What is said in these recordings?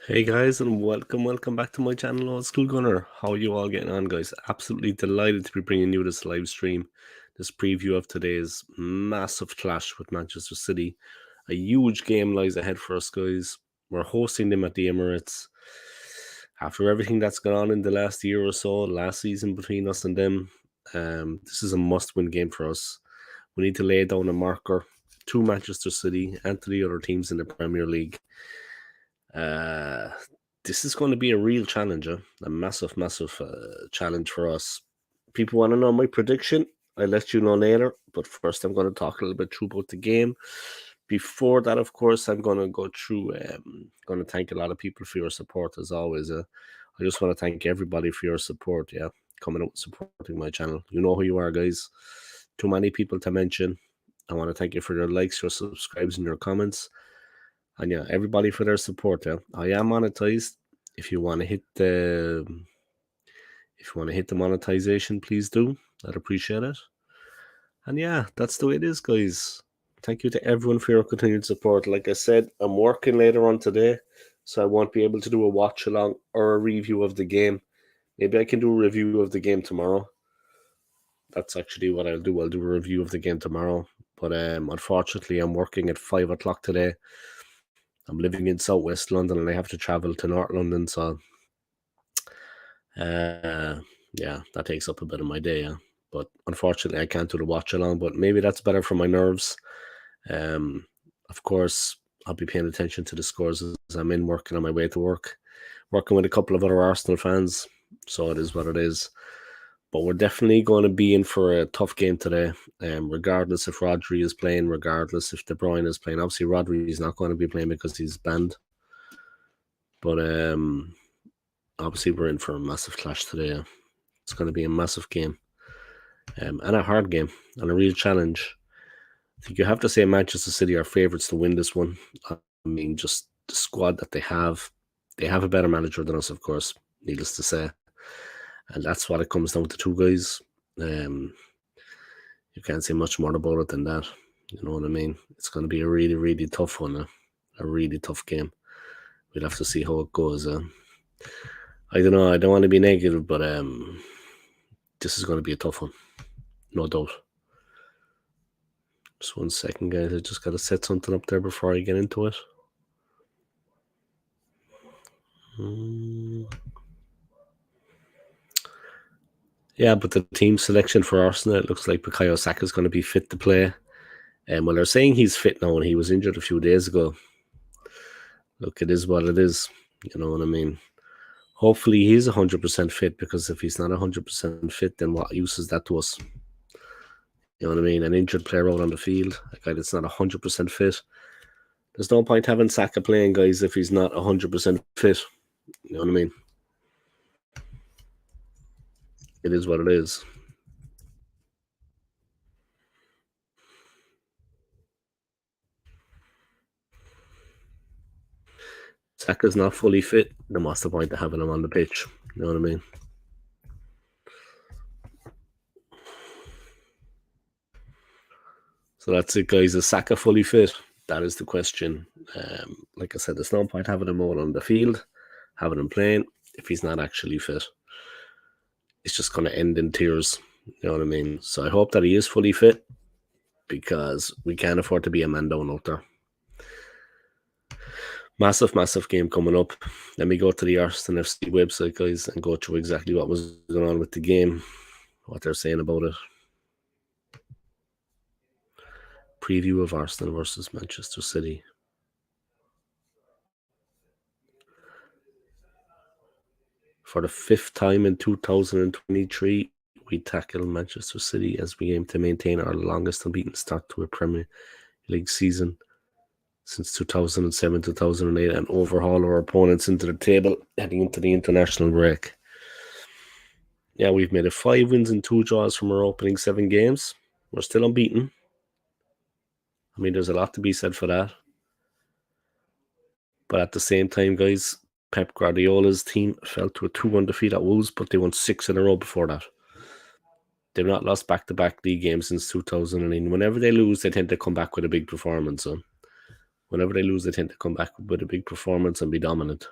Hey guys, and welcome back to my channel on School Gunner. How are you all getting on, guys? Absolutely delighted to be bringing you this live stream, this preview of today's massive clash with Manchester City. A huge game lies ahead for us, guys. We're hosting them at the Emirates. After everything that's gone on in the last year or so, last season between us and them, this is a must-win game for us. We need to lay down a marker to Manchester City and to the other teams in the Premier League. This is going to be a real challenge, a massive challenge for us. People want to know my prediction. I'll let you know later, but first I'm going to talk a little bit through about the game. Before that, of course, I'm going to go through, going to thank a lot of people for your support, as always. I just want to thank everybody for your support, coming out and supporting my channel. You know who you are, guys. Too many people to mention. I want to thank you for your likes, your subscribes, and your comments. And yeah, everybody for their support. I am monetized. If you want to hit the monetization, please do. I'd appreciate it. And yeah, that's the way it is, guys. Thank you to everyone for your continued support. Like I said, I'm working later on today, so I won't be able to do a watch along or a review of the game. Maybe I can do a review of the game tomorrow. That's actually what I'll do. I'll do a review of the game tomorrow. But unfortunately, I'm working at 5 o'clock today. I'm living in southwest London and I have to travel to North London, so yeah, that takes up a bit of my day. But unfortunately, I can't do the watch along. But maybe that's better for my nerves. Of course, I'll be paying attention to the scores as I'm in working on my way to work, working with a couple of other Arsenal fans. So it is what it is. But we're definitely going to be in for a tough game today, regardless if Rodri is playing, regardless if De Bruyne is playing. Obviously, Rodri is not going to be playing because he's banned. But obviously, we're in for a massive clash today. It's going to be a massive game, and a hard game, and a real challenge. I think you have to say Manchester City are favourites to win this one. I mean, just the squad that they have a better manager than us, of course, needless to say. And that's what it comes down to, two guys. You can't say much more about it than that. You know what I mean? It's going to be a really, really tough one, a really tough game. We'll have to see how it goes. I don't know. I don't want to be negative, but this is going to be a tough one, no doubt. Just 1 second, guys. I just got to set something up there before I get into it. Yeah, but the team selection for Arsenal, it looks like Bukayo Saka is going to be fit to play. Well, they're saying he's fit now, and he was injured a few days ago. Look, it is what it is. You know what I mean? Hopefully, he's 100% fit, because if he's not 100% fit, then what use is that to us? You know what I mean? An injured player out on the field, a guy that's not 100% fit. There's no point having Saka playing, guys, if he's not 100% fit. You know what I mean? It is what it is. Saka's not fully fit, then what's the point of having him on the pitch? You know what I mean? So that's it, guys. Is Saka fully fit? That is the question. Like I said, there's no point having him out on the field, having him playing, if he's not actually fit. It's just going to end in tears. You know what I mean? So I hope that he is fully fit, because we can't afford to be a man down out there. Massive game coming up. Let me go to the Arsenal FC website, guys, and go through exactly what was going on with the game, what they're saying about it. Preview of Arsenal versus Manchester City. For the 5th time in 2023, we tackle Manchester City as we aim to maintain our longest unbeaten start to a Premier League season since 2007-2008 and overhaul our opponents into the table heading into the international break. Yeah, we've made it 5 wins and 2 draws from our opening 7 games. We're still unbeaten. I mean, there's a lot to be said for that. But at the same time, guys, Pep Guardiola's team fell to a 2-1 defeat at Wolves, but they won 6 in a row before that. They've not lost back-to-back league games since 2009. Whenever they lose, they tend to come back with a big performance. Whenever they lose, they tend to come back with a big performance and be dominant.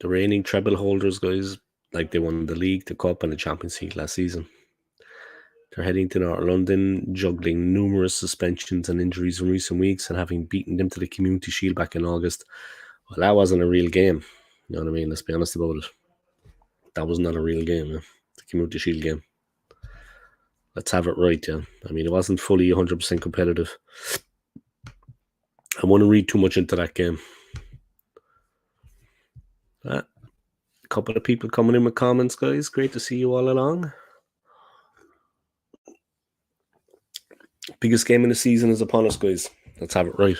The reigning treble holders, guys, like they won the league, the cup, and the Champions League last season. They're heading to North London, juggling numerous suspensions and injuries in recent weeks, and having beaten them to the Community Shield back in August. Well, that wasn't a real game. You know what I mean? Let's be honest about it. That was not a real game, the Community Shield game. Let's have it right, yeah. I mean, it wasn't fully 100% competitive. I wouldn't read too much into that game. A couple of people coming in with comments, guys. Great to see you all along. Biggest game of the season is upon us, guys. Let's have it right.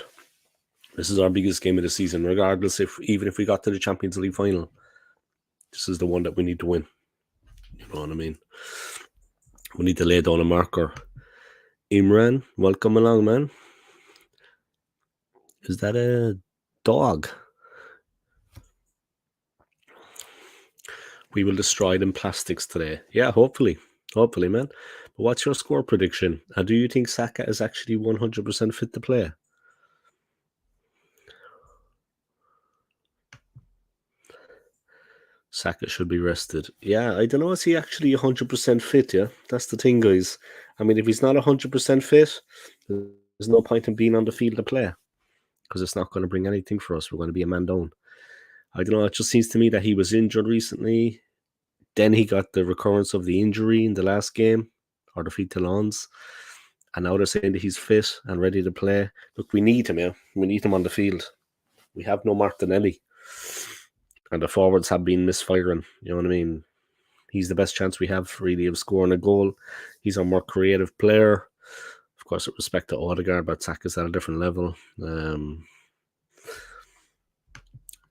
This is our biggest game of the season, regardless even if we got to the Champions League final. This is the one that we need to win. You know what I mean? We need to lay down a marker. Imran, welcome along, man. Is that a dog? We will destroy them plastics today. Yeah, hopefully. Hopefully, man. But what's your score prediction? And do you think Saka is actually 100% fit to play? Saka should be rested. Yeah, I don't know. Is he actually 100% fit? Yeah, that's the thing, guys. I mean, if he's not 100% fit, there's no point in being on the field to play because it's not going to bring anything for us. We're going to be a man down. I don't know. It just seems to me that he was injured recently. Then he got the recurrence of the injury in the last game, or the feet to lawns. And now they're saying that he's fit and ready to play. Look, we need him, yeah. We need him on the field. We have no Martinelli. And the forwards have been misfiring. You know what I mean? He's the best chance we have, really, of scoring a goal. He's a more creative player. Of course, with respect to Odegaard, but Saka's at a different level.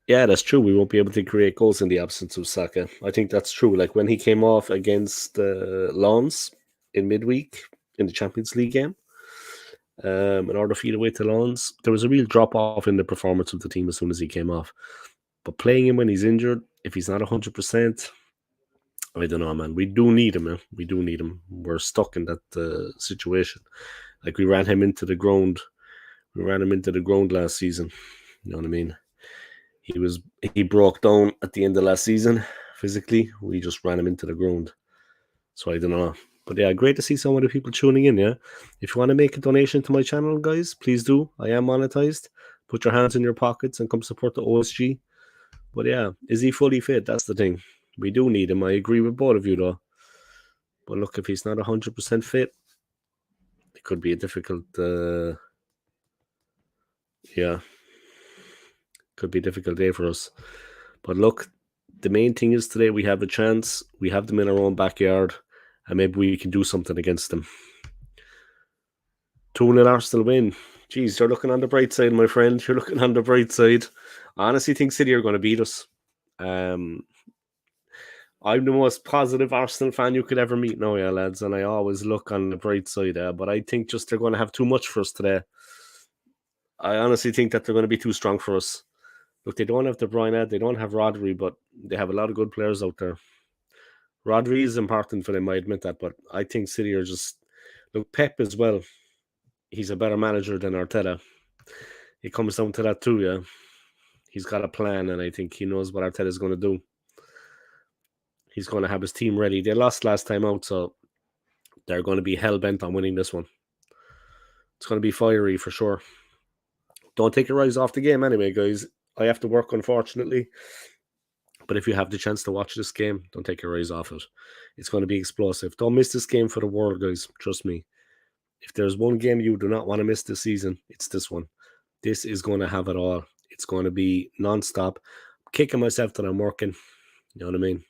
Yeah, that's true. We won't be able to create goals in the absence of Saka. I think that's true. Like when he came off against Lens in midweek in the Champions League game, in order to feed away to Lens, there was a real drop-off in the performance of the team as soon as he came off. But playing him when he's injured, if he's not 100%, I don't know, man. We do need him, man. We do need him. We're stuck in that situation. Like we ran him into the ground. We ran him into the ground last season. You know what I mean? He broke down at the end of last season physically. We just ran him into the ground. So I don't know. But yeah, great to see so many people tuning in, yeah? If you want to make a donation to my channel, guys, please do. I am monetized. Put your hands in your pockets and come support the OSG. But yeah, is he fully fit? That's the thing. We do need him. I agree with both of you, though. But look, if he's not 100% fit, it could be a difficult... could be a difficult day for us. But look, the main thing is today we have a chance. We have them in our own backyard, and maybe we can do something against them. 2-0 Arsenal win. Jeez, you're looking on the bright side, my friend. You're looking on the bright side. I honestly think City are going to beat us. I'm the most positive Arsenal fan you could ever meet now, yeah, lads, and I always look on the bright side, but I think just they're going to have too much for us today. I honestly think that they're going to be too strong for us. Look, they don't have De Bruyne, they don't have Rodri, but they have a lot of good players out there. Rodri is important for them, I admit that, but I think City are just... Look, Pep as well. He's a better manager than Arteta. It comes down to that too, yeah. He's got a plan, and I think he knows what Arteta is going to do. He's going to have his team ready. They lost last time out, so they're going to be hell-bent on winning this one. It's going to be fiery for sure. Don't take your eyes off the game anyway, guys. I have to work, unfortunately. But if you have the chance to watch this game, don't take your eyes off it. It's going to be explosive. Don't miss this game for the world, guys. Trust me. If there's one game you do not want to miss this season, it's this one. This is going to have it all. It's going to be non-stop. I'm kicking myself that I'm working. You know what I mean?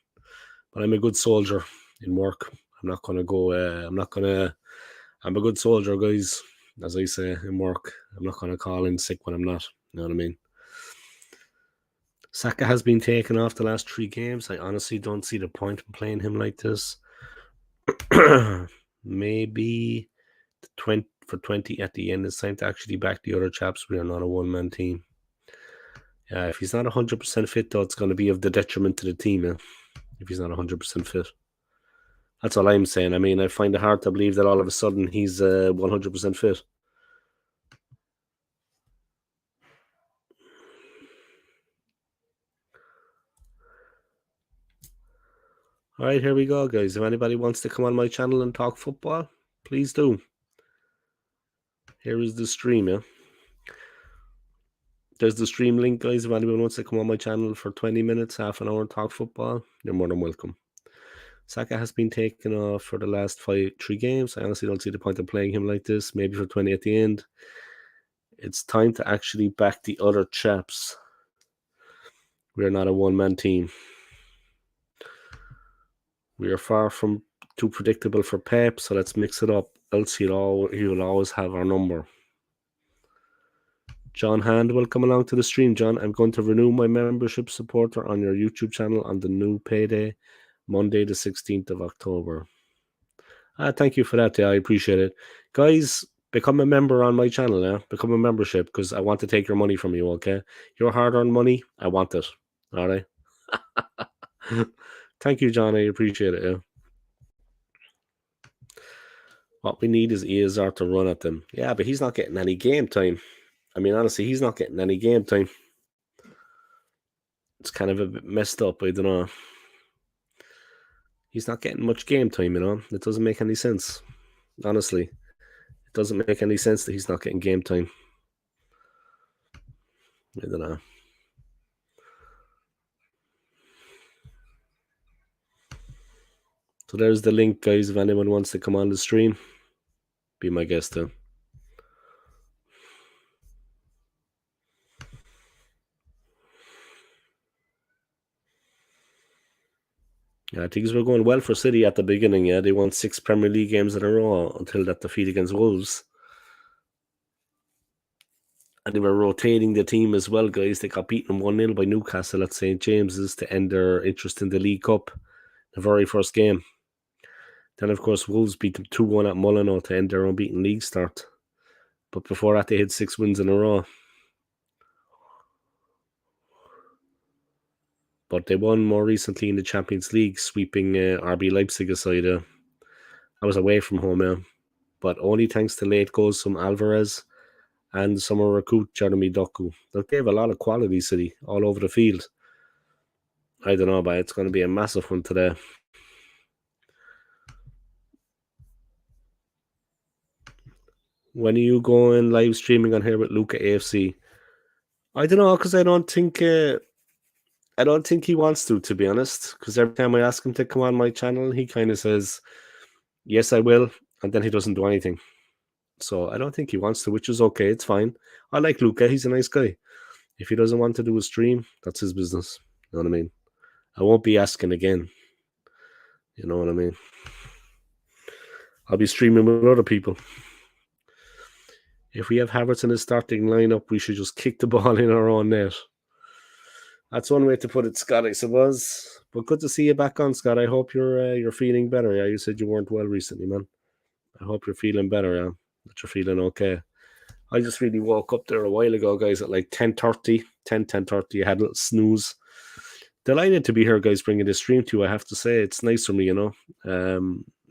But I'm a good soldier in work. I'm not going to go... I'm a good soldier, guys. As I say, in work. I'm not going to call in sick when I'm not. You know what I mean? Saka has been taken off the last 3 games. I honestly don't see the point in playing him like this. Maybe for 20 at the end, it's time to actually back the other chaps. We are not a one-man team. Yeah, if he's not 100% fit, though, it's going to be of the detriment to the team, yeah? If he's not 100% fit. That's all I'm saying. I mean, I find it hard to believe that all of a sudden he's 100% fit. All right, here we go, guys. If anybody wants to come on my channel and talk football, please do. Here is the stream, yeah. There's the stream link, guys. If anyone wants to come on my channel for 20 minutes, half an hour, and talk football, you're more than welcome. Saka has been taken off for the last 3 games. I honestly don't see the point of playing him like this. Maybe for 20 at the end. It's time to actually back the other chaps. We are not a one-man team. We are far from too predictable for Pep, so let's mix it up. Else he will always have our number. John Hand, welcome along to the stream, John. I'm going to renew my membership supporter on your YouTube channel on the new payday, Monday the 16th of October. Thank you for that. Yeah, I appreciate it. Guys, become a member on my channel, yeah? Become a membership, because I want to take your money from you, okay? Your hard-earned money, I want it. All right? Thank you, John. I appreciate it, yeah. What we need is ESR to run at them. Yeah, but he's not getting any game time. I mean, honestly, he's not getting any game time. It's kind of a bit messed up. I don't know. He's not getting much game time, you know? It doesn't make any sense. Honestly. It doesn't make any sense that he's not getting game time. I don't know. So there's the link, guys. If anyone wants to come on the stream, be my guest too. Yeah, things were going well for City at the beginning. Yeah, they won 6 Premier League games in a row until that defeat against Wolves. And they were rotating the team as well, guys. They got beaten 1-0 by Newcastle at St. James's to end their interest in the League Cup, the very first game. Then, of course, Wolves beat them 2-1 at Molyneux to end their unbeaten league start. But before that, they had 6 wins in a row. But they won more recently in the Champions League, sweeping RB Leipzig aside. I was away from home, yeah. But only thanks to late goals from Alvarez and summer recruit Jeremy Doku. They have a lot of quality, City, all over the field. I don't know, but it's going to be a massive one today. When are you going live streaming on here with Luca AFC? I don't know, because I don't think he wants to be honest. Because every time I ask him to come on my channel, he kind of says, "Yes, I will," and then he doesn't do anything. So I don't think he wants to, which is okay. It's fine. I like Luca. He's a nice guy. If he doesn't want to do a stream, that's his business. You know what I mean? I won't be asking again. You know what I mean? I'll be streaming with other people. If we have Havertz in his starting lineup, we should just kick the ball in our own net. That's one way to put it, Scott, I suppose. But good to see you back on, Scott. I hope you're feeling better. Yeah, you said you weren't well recently, man. I hope you're feeling better, yeah? That you're feeling okay. I just really woke up there a while ago, guys, at like 10:30. I had a little snooze. Delighted to be here, guys, bringing this stream to you. I have to say, it's nice for me, you know.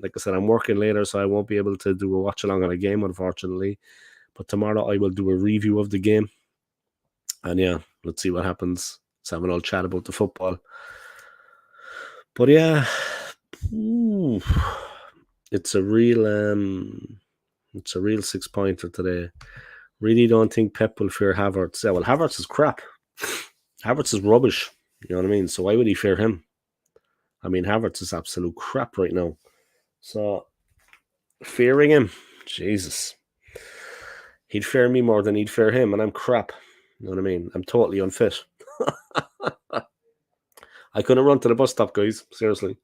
Like I said, I'm working later, so I won't be able to do a watch along on a game, unfortunately. But tomorrow I will do a review of the game. And yeah, let's see what happens. Let's have an old chat about the football. But yeah, it's a real 6-pointer today. Really don't think Pep will fear Havertz. Yeah, well, Havertz is crap. Havertz is rubbish. You know what I mean? So why would he fear him? I mean, Havertz is absolute crap right now. So fearing him, Jesus. He'd fear me more than he'd fear him, and I'm crap. You know what I mean? I'm totally unfit. I couldn't run to the bus stop, guys. Seriously.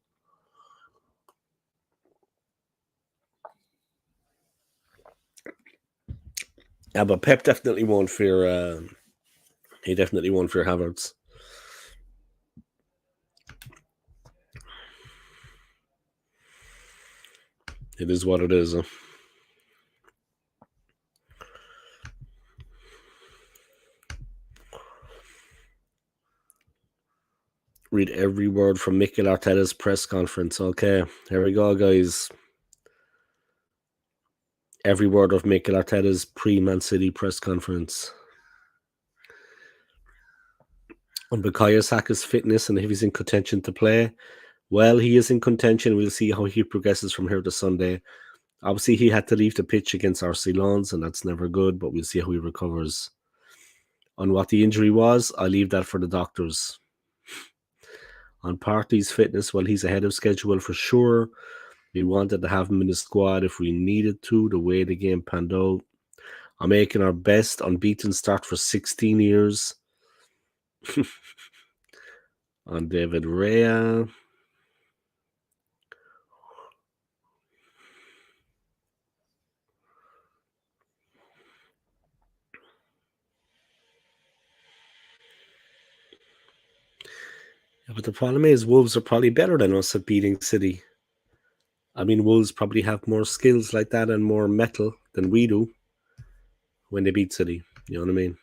Yeah, but Pep definitely won't fear. He definitely won't fear Havertz. It is what it is. Read every word from Mikel Arteta's press conference. Okay, here we go, guys. Every word of Mikel Arteta's pre-Man City press conference. On Bukayo Saka's fitness and if he's in contention to play, Well, he is in contention. We'll see how he progresses from here to Sunday. Obviously, he had to leave the pitch against RC Lons, and that's never good, but we'll see how he recovers. On what the injury was, I leave that for the doctors. On Partey's fitness, well, he's ahead of schedule for sure. We wanted to have him in the squad if we needed to, the way the game panned out. I'm making our best unbeaten start for 16 years. On David Rea. Yeah, but the problem is, Wolves are probably better than us at beating City. I mean, Wolves probably have more skills like that and more metal than we do when they beat City. You know what I mean?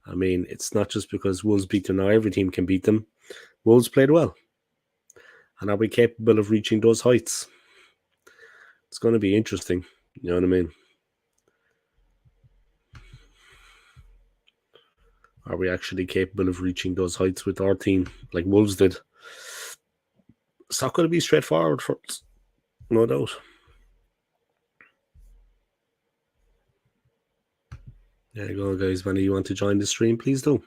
I mean, it's not just because Wolves beat them now, every team can beat them. Wolves played well. And are we capable of reaching those heights? It's going to be interesting. You know what I mean? Are we actually capable of reaching those heights with our team like Wolves did? It's not going to be straightforward for us, no doubt. There you go, guys. When you want to join the stream, please do.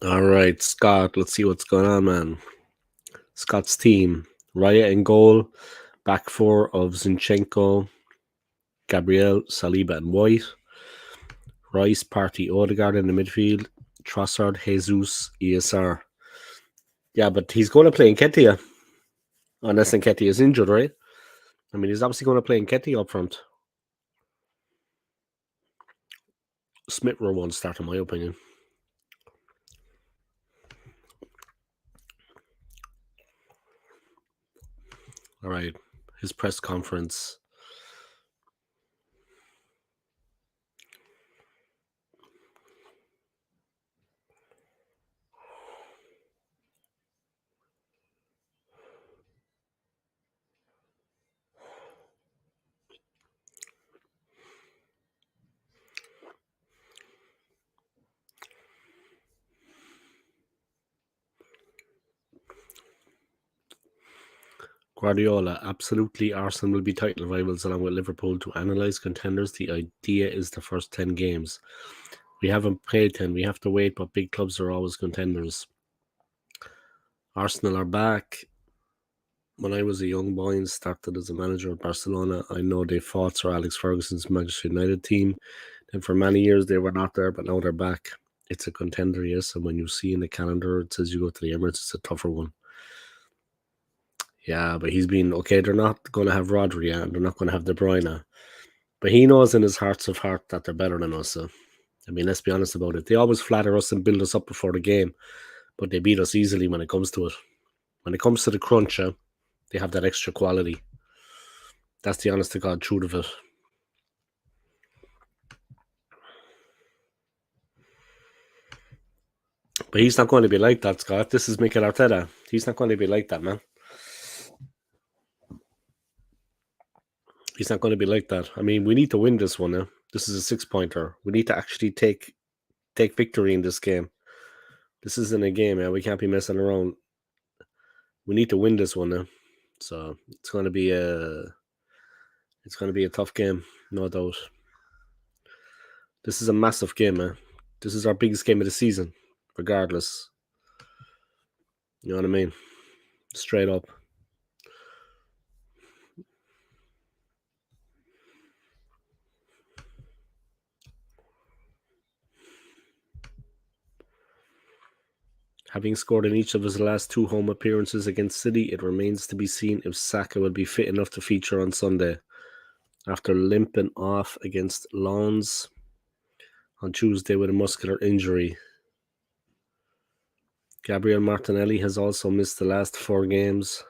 All right, Scott, let's see what's going on, man. Scott's team. Raya in goal. Back four of Zinchenko, Gabriel, Saliba, and White. Rice, Partey, Odegaard in the midfield. Trossard, Jesus, ESR. Yeah, but he's going to play in Nketiah. Unless Nketiah is injured, right? I mean, he's obviously going to play Nketiah up front. Smith Rowe won't start, in my opinion. All right, his press conference. Guardiola, absolutely. Arsenal will be title rivals along with Liverpool. To analyse contenders, the idea is the first 10 games. We haven't played 10. We have to wait, but big clubs are always contenders. Arsenal are back. When I was a young boy and started as a manager at Barcelona, I know they fought Sir Alex Ferguson's Manchester United team. And for many years, they were not there, but now they're back. It's a contender, yes. And when you see in the calendar, it says you go to the Emirates, it's a tougher one. Yeah, but he's been okay. They're not going to have Rodri, and they're not going to have De Bruyne. But he knows in his hearts of heart that they're better than us. So, I mean, let's be honest about it. They always flatter us and build us up before the game, but they beat us easily when it comes to it. When it comes to the crunch, they have that extra quality. That's the honest to God truth of it. But he's not going to be like that, Scott. This is Mikel Arteta. He's not going to be like that, man. He's not going to be like that. I mean, we need to win this one now. This is a 6-pointer. We need to actually take victory in this game. This isn't a game, man. We can't be messing around. We need to win this one now. So it's going to be a tough game, no doubt. This is a massive game, man. This is our biggest game of the season, regardless. You know what I mean? Straight up. Having scored in each of his last 2 home appearances against City, it remains to be seen if Saka will be fit enough to feature on Sunday. After limping off against Lens on Tuesday with a muscular injury. Gabriel Martinelli has also missed the last 4 games.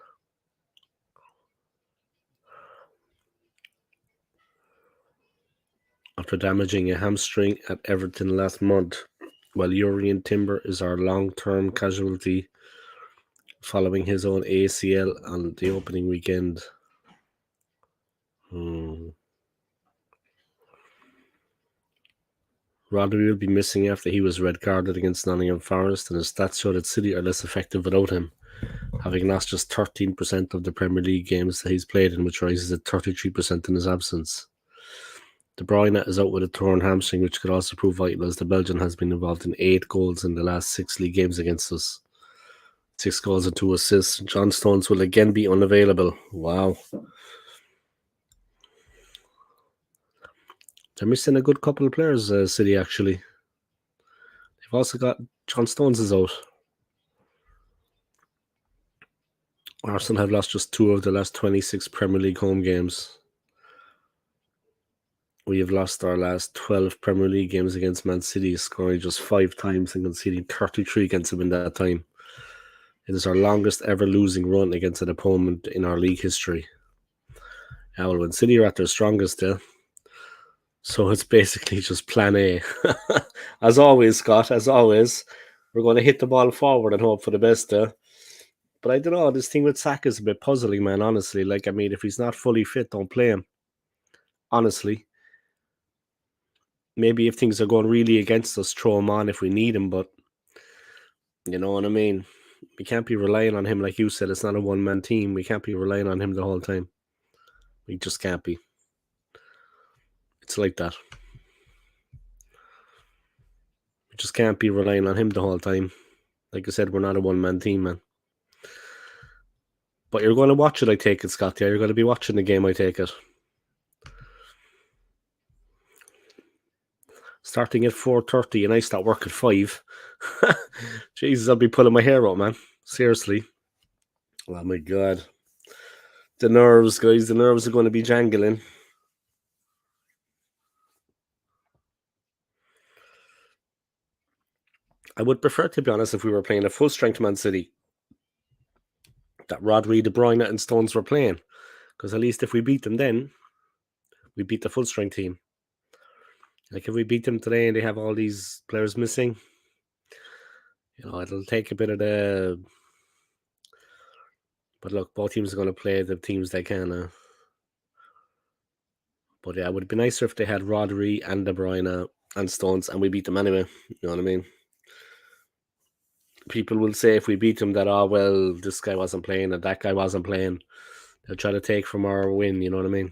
After damaging a hamstring at Everton last month, while Urian Timber is our long-term casualty following his own ACL on the opening weekend. Rodri will be missing after he was red-carded against Nottingham Forest, and his stats show that City are less effective without him, having lost just 13% of the Premier League games that he's played in, which rises at 33% in his absence. De Bruyne is out with a torn hamstring, which could also prove vital, as the Belgian has been involved in 8 goals in the last 6 league games against us. 6 goals and 2 assists. John Stones will again be unavailable. Wow. They're missing a good couple of players, City, actually. They've also got John Stones is out. Arsenal have lost just 2 of the last 26 Premier League home games. We have lost our last 12 Premier League games against Man City, scoring just 5 times and conceding 33 against them in that time. It is our longest ever losing run against an opponent in our league history. Yeah, well, when City are at their strongest, so it's basically just plan A. As always, Scott, as always, we're going to hit the ball forward and hope for the best. But I don't know, this thing with Saka is a bit puzzling, man, honestly. Like, I mean, if he's not fully fit, don't play him. Honestly. Maybe if things are going really against us, throw him on if we need him, but you know what I mean? We can't be relying on him, like you said. It's not a one-man team. We can't be relying on him the whole time. We just can't be. It's like that. We just can't be relying on him the whole time. Like I said, we're not a one-man team, man. But you're going to watch it, I take it, Scott. Yeah, you're going to be watching the game, I take it. Starting at 4:30 and I start work at 5. Jesus, I'll be pulling my hair out, man. Seriously. Oh, my God. The nerves, guys. The nerves are going to be jangling. I would prefer, to be honest, if we were playing a full-strength Man City, that Rodri, De Bruyne and Stones were playing. Because at least if we beat them then, we beat the full-strength team. Like, if we beat them today and they have all these players missing, you know, it'll take a bit of the... But look, both teams are going to play the teams they can. But yeah, it would be nicer if they had Rodri and De Bruyne and Stones and we beat them anyway. You know what I mean? People will say if we beat them that, oh, well, this guy wasn't playing and that guy wasn't playing. He'll try to take from our win, you know what I mean?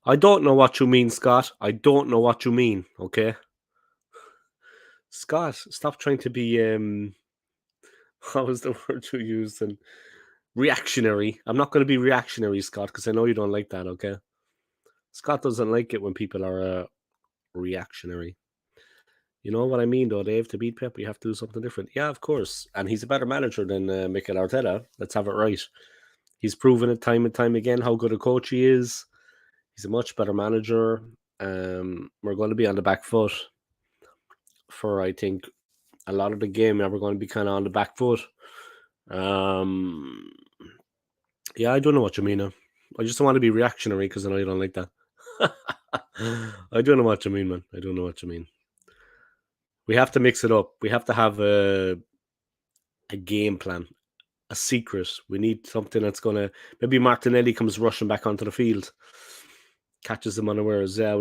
I don't know what you mean, Scott. I don't know what you mean, okay? Scott, stop trying to be what was the word you used? And reactionary. I'm not going to be reactionary, Scott, because I know you don't like that, okay? Scott doesn't like it when people are reactionary. You know what I mean, though, Dave? To beat Pep, you have to do something different. Yeah, of course. And he's a better manager than Mikel Arteta. Let's have it right. He's proven it time and time again how good a coach he is. He's a much better manager. We're going to be on the back foot for, I think, a lot of the game. We're going to be kind of on the back foot. Um, yeah, I don't know what you mean now. I just don't want to be reactionary because I know you don't like that. I don't know what you mean, man. I don't know what you mean. We have to mix it up. We have to have a game plan, a secret. We need something that's gonna. Maybe Martinelli comes rushing back onto the field, catches them unawares. Yeah,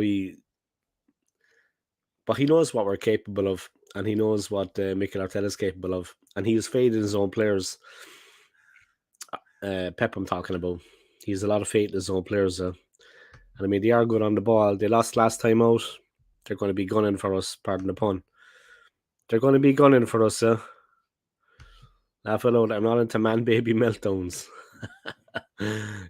but he knows what we're capable of, and he knows what Mikel Arteta is capable of, and he has faith in his own players. Pep, I'm talking about. He has a lot of faith in his own players, and I mean they are good on the ball. They lost last time out. They're going to be gunning for us. Pardon the pun. They're going to be gunning for us. Laugh out. I'm not into man baby meltdowns.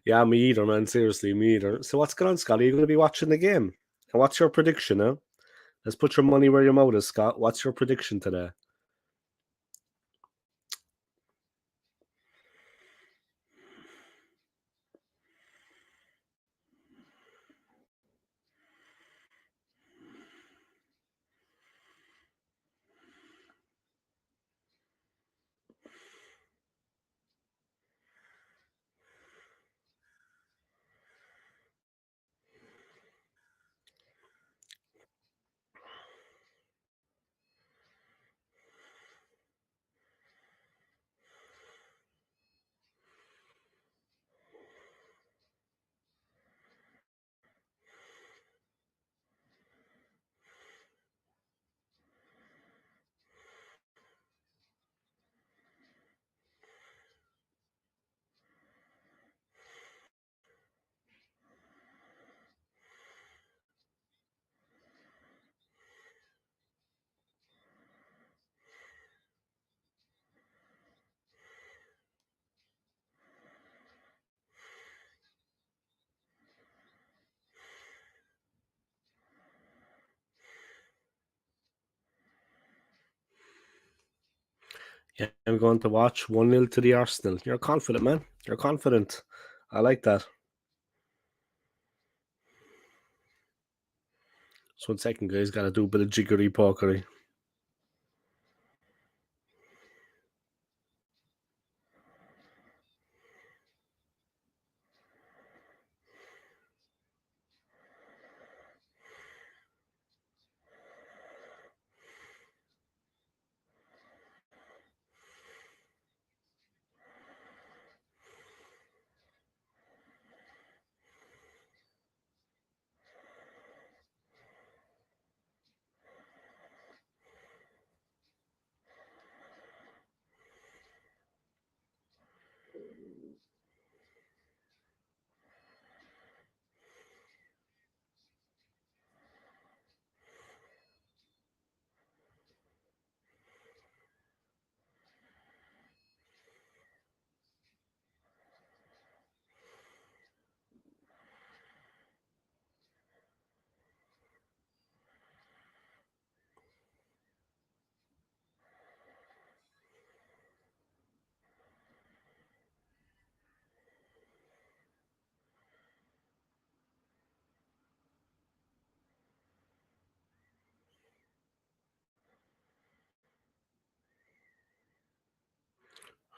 Yeah, me either, man. Seriously, me either. So what's going on, Scott? Are you going to be watching the game? And what's your prediction, huh? Let's put your money where your mouth is, Scott. What's your prediction today? Yeah, I'm going to watch 1-0 to the Arsenal. You're confident, man. You're confident. I like that. So 1 second, guys. Got to do a bit of jiggery pokery.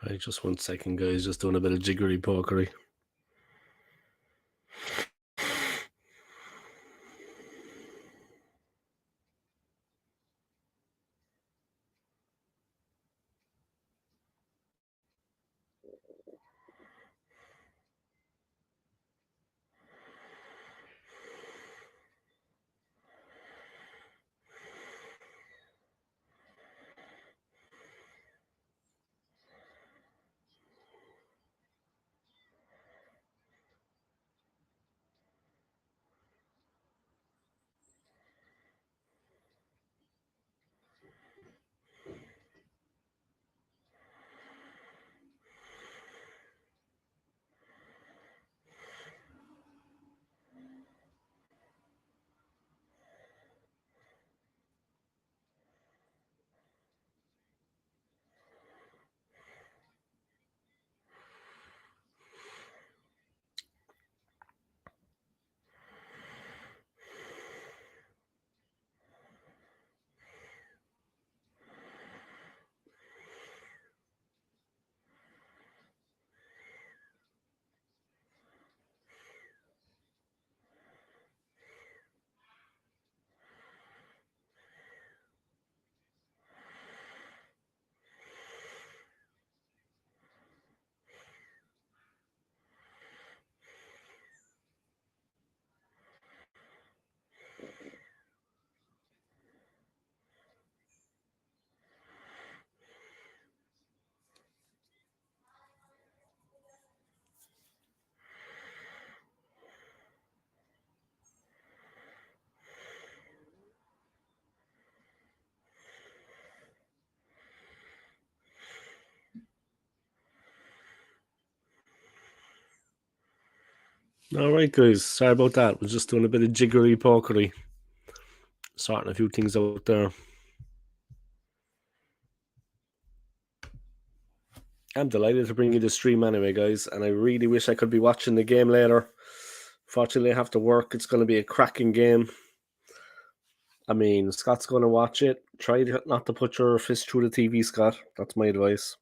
Right, just 1 second, guys. Just doing a bit of jiggery pokery. All right, guys. Sorry about that. We're just doing a bit of jiggery pokery, sorting a few things out there. I'm delighted to bring you the stream anyway, guys, and I really wish I could be watching the game later. Fortunately, I have to work. It's going to be a cracking game. I mean, Scott's going to watch it. Try not to put your fist through the TV, Scott. That's my advice.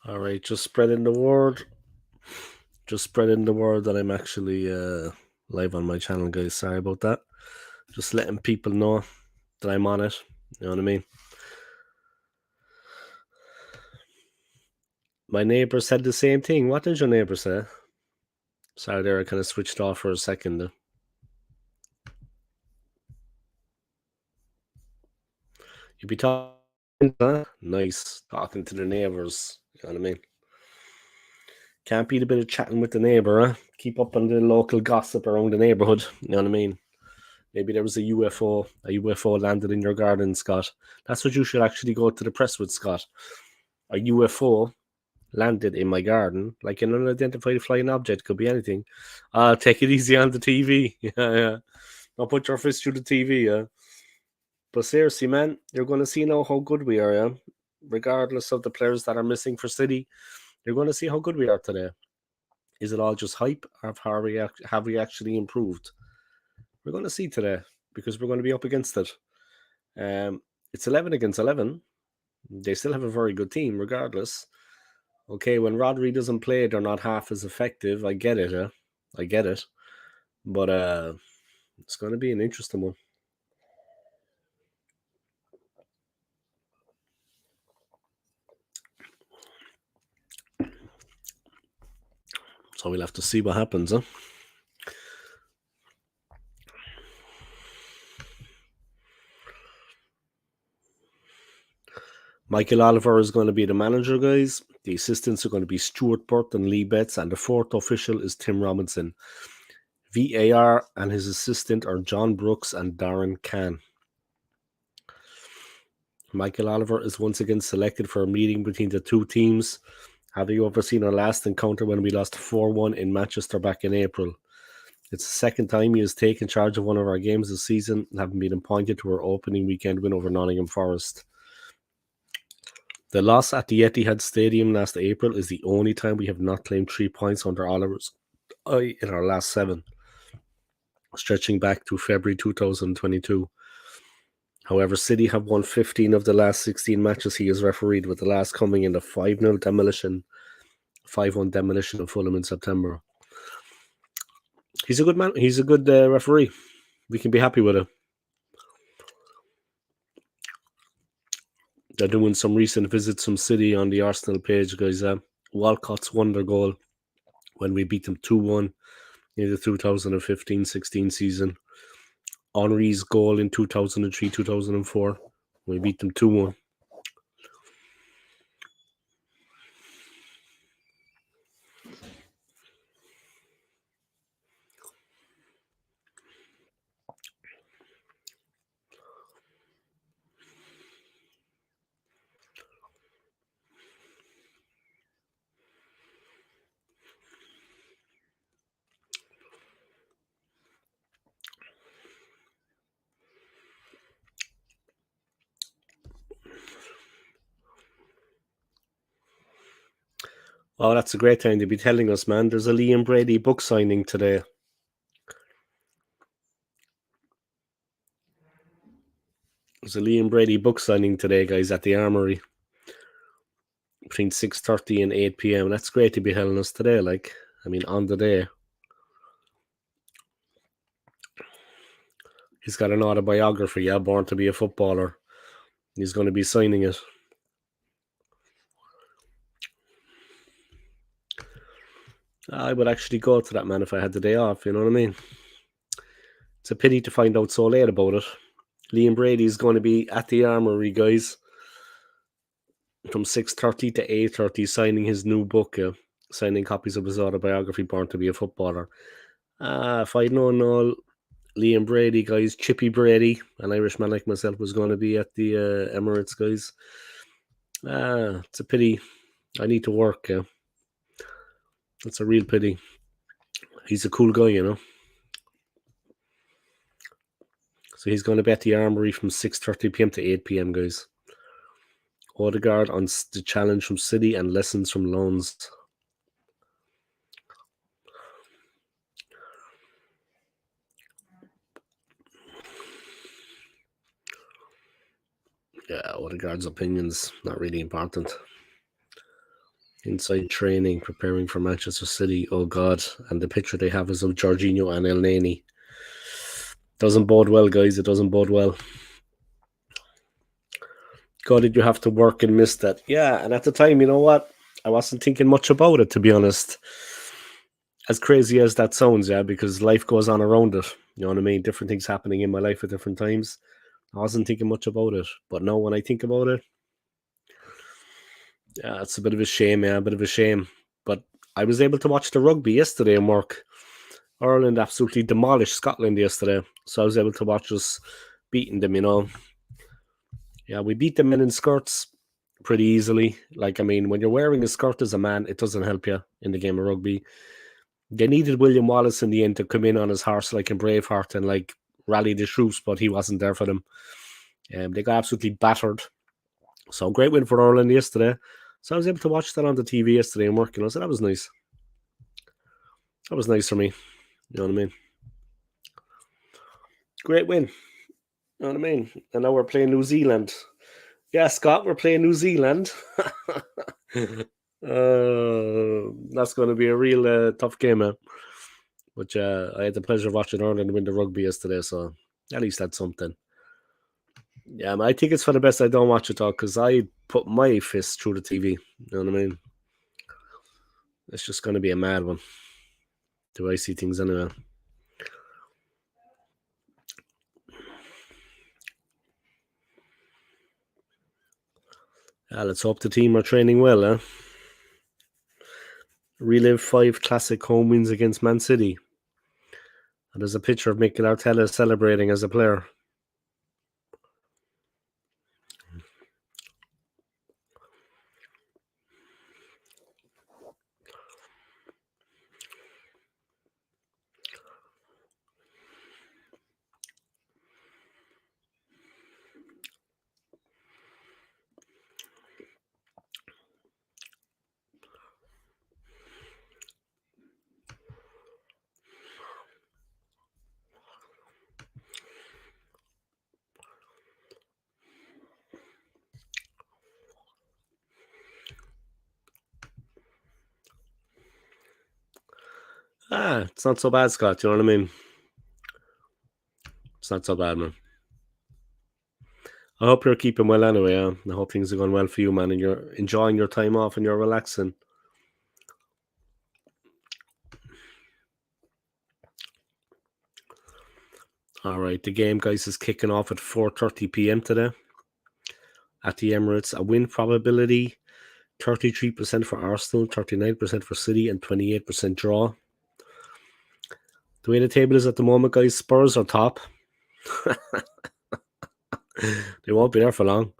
All right, just spreading the word. Just spreading the word that I'm actually live on my channel, guys. Sorry about that. Just letting people know that I'm on it. You know what I mean? My neighbor said the same thing. What did your neighbor say? Sorry, there, I kind of switched off for a second. You be talking, huh? Nice. Talking to the neighbors. You know what I mean? Can't beat a bit of chatting with the neighbor, huh? Keep up on the local gossip around the neighborhood. You know what I mean? Maybe there was a UFO. A UFO landed in your garden, Scott. That's what you should actually go to the press with, Scott. A UFO landed in my garden, like an unidentified flying object. Could be anything. Take it easy on the TV. Yeah, yeah. Don't put your fist through the TV, yeah. But seriously, man, you're going to see now how good we are, yeah? Regardless of the players that are missing for City, you're going to see how good we are today. Is it all just hype, or have we actually improved? We're going to see today because we're going to be up against it. It's 11 against 11. They still have a very good team, regardless. Okay, when Rodri doesn't play, they're not half as effective. I get it, I get it. But it's going to be an interesting one. So we'll have to see what happens, huh? Michael Oliver is going to be the manager, guys. The assistants are going to be Stuart Burt and Lee Betts, and the fourth official is Tim Robinson. VAR and his assistant are John Brooks and Darren Kahn. Michael Oliver is once again selected for a meeting between the two teams, having overseen our last encounter when we lost 4-1 in Manchester back in April. It's the second time he has taken charge of one of our games this season, having been appointed to our opening weekend win over Nottingham Forest. The loss at the Etihad Stadium last April is the only time we have not claimed 3 points under Oliver's eye in our last 7, stretching back to February 2022. However, City have won 15 of the last 16 matches he has refereed, with the last coming in the 5-0 demolition, 5-1 demolition of Fulham in September. He's a good man. He's a good referee. We can be happy with it. They're doing some recent visits from City on the Arsenal page, guys. Walcott's wonder goal when we beat them 2-1 in the 2015-16 season. Henri's goal in 2003-2004. We beat them 2-1. Oh, that's a great time to be telling us, man. There's a Liam Brady book signing today. There's a Liam Brady book signing today, guys, at the Armory between 6:30 and 8 p.m. That's great to be telling us today, on the day. He's got an autobiography, yeah, Born to be a Footballer. He's going to be signing it. I would actually go to that, man, if I had the day off, you know what I mean? It's a pity to find out so late about it. Liam Brady is going to be at the Armory, guys, from 6:30 to 8:30, signing his new book, signing copies of his autobiography, Born to be a Footballer. If I'd known all Liam Brady, guys, Chippy Brady, an Irishman like myself, was going to be at the Emirates, guys. It's a pity. I need to work. It's a real pity. He's a cool guy, you know. So he's going to be at the Armory from 6:30 p.m. to 8 p.m., guys. Odegaard on the challenge from City and lessons from loans. Yeah, Odegaard's opinions, not really important. Inside training, preparing for Manchester City. Oh, God. And the picture they have is of Jorginho and El Neni. Doesn't bode well, guys. It doesn't bode well. God, did you have to work and miss that? Yeah, and at the time, you know what? I wasn't thinking much about it, to be honest. As crazy as that sounds, yeah, because life goes on around it. You know what I mean? Different things happening in my life at different times. I wasn't thinking much about it. But now when I think about it, yeah, it's a bit of a shame, yeah, a bit of a shame. But I was able to watch the rugby yesterday and work. Ireland absolutely demolished Scotland yesterday. So I was able to watch us beating them, you know. Yeah, we beat the men in skirts pretty easily. When you're wearing a skirt as a man, it doesn't help you in the game of rugby. They needed William Wallace in the end to come in on his horse like in Braveheart and rally the troops, but he wasn't there for them. They got absolutely battered. So great win for Ireland yesterday. So I was able to watch that on the TV yesterday and work, you know, so that was nice. That was nice for me. You know what I mean? Great win. You know what I mean? And now we're playing New Zealand. Yeah, Scott, we're playing New Zealand. That's going to be a real tough game, man. But I had the pleasure of watching Ireland win the rugby yesterday, so at least that's something. Yeah, man, I think it's for the best I don't watch it all because I put my fist through the TV. You know what I mean? It's just going to be a mad one. Do I see things anyway? Let's hope the team are training well, eh? Relive 5 classic home wins against Man City. And there's a picture of Mikel Arteta celebrating as a player. It's not so bad, Scott. You know what I mean? It's not so bad, man. I hope you're keeping well anyway. I hope things are going well for you, man, and you're enjoying your time off and you're relaxing. All right, the game, guys, is kicking off at 4:30 p.m. today at the Emirates. A win probability 33% for Arsenal, 39% for City, and 28% draw. The way the table is at the moment, guys, Spurs are top. They won't be there for long.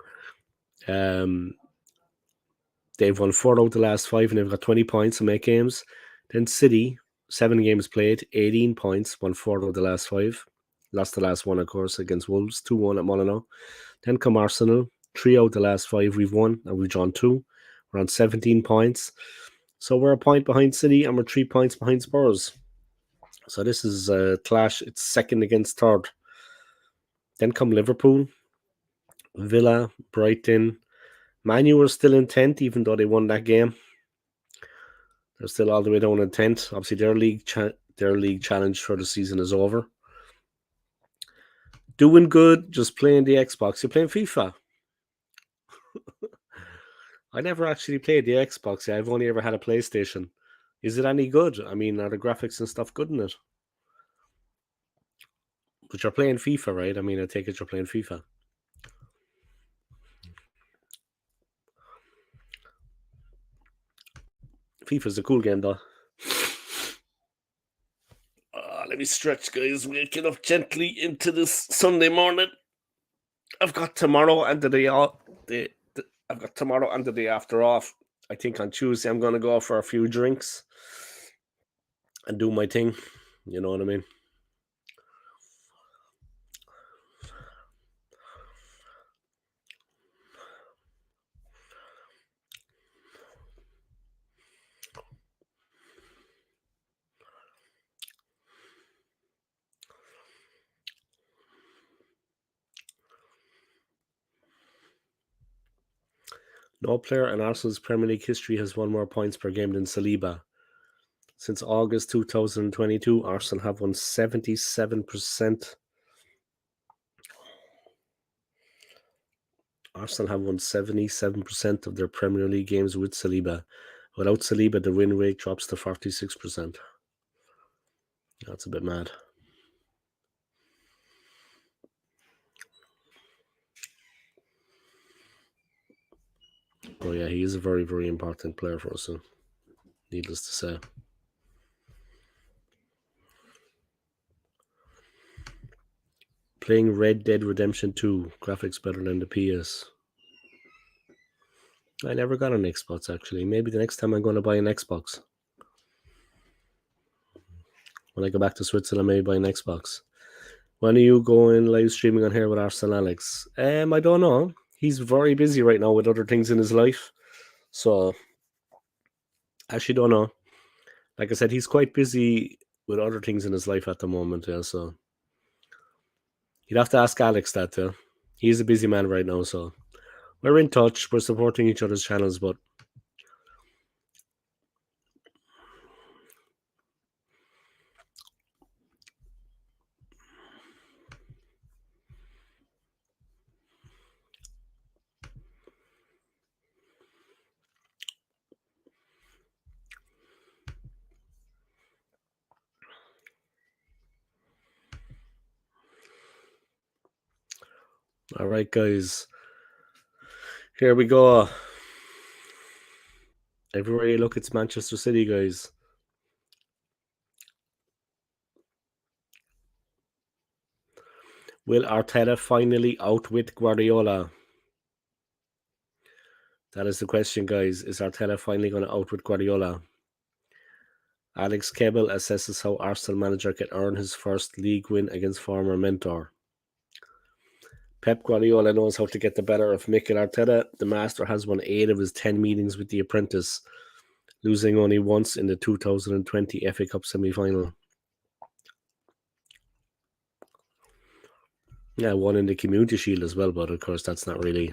They've won 4 out of the last 5 and they've got 20 points in 8 games. Then City, 7 games played, 18 points, won 4 out of the last 5. Lost the last one, of course, against Wolves, 2-1 at Molyneux. Then come Arsenal, 3 out of the last 5 we've won and we've drawn 2. We're on 17 points. So we're a point behind City and we're 3 points behind Spurs. So this is a clash. It's second against third. Then come Liverpool, Villa, Brighton. Man U are still in 10th, even though they won that game. They're still all the way down in 10th. Obviously, their league challenge for the season is over. Doing good, just playing the Xbox. You're playing FIFA. I never actually played the Xbox. I've only ever had a PlayStation. Is it any good? I mean, are the graphics and stuff good in it? But you're playing FIFA, right? I mean, I take it you're playing FIFA. FIFA's a cool game, though. Let me stretch, guys. We'll get up gently into this Sunday morning. I've got tomorrow and the day off. I've got tomorrow and the day after off. I think on Tuesday I'm going to go for a few drinks and do my thing. You know what I mean? No player in Arsenal's Premier League history has won more points per game than Saliba. Since August 2022, Arsenal have won 77%. Arsenal have won 77% of their Premier League games with Saliba. Without Saliba, the win rate drops to 46%. That's a bit mad. Oh yeah, he is a very, very important player for us, needless to say. Playing Red Dead Redemption 2, graphics better than the PS. I never got an Xbox, actually. Maybe the next time I'm going to buy an Xbox. When I go back to Switzerland, maybe buy an Xbox. When are you going live streaming on here with Arsenal Alex? I don't know. He's very busy right now with other things in his life. So, actually don't know. Like I said, he's quite busy with other things in his life at the moment, yeah, so you'd have to ask Alex that, yeah. He's a busy man right now, so we're in touch. We're supporting each other's channels, but all right, guys. Here we go. Everywhere you look, it's Manchester City, guys. Will Arteta finally outwit Guardiola? That is the question, guys. Is Arteta finally going to outwit Guardiola? Alex Kebble assesses how Arsenal manager can earn his first league win against former mentor. Pep Guardiola knows how to get the better of Mikel Arteta. The master has won 8 of his 10 meetings with the apprentice, losing only once in the 2020 FA Cup semi-final. Yeah, one in the Community Shield as well, but of course that's not really.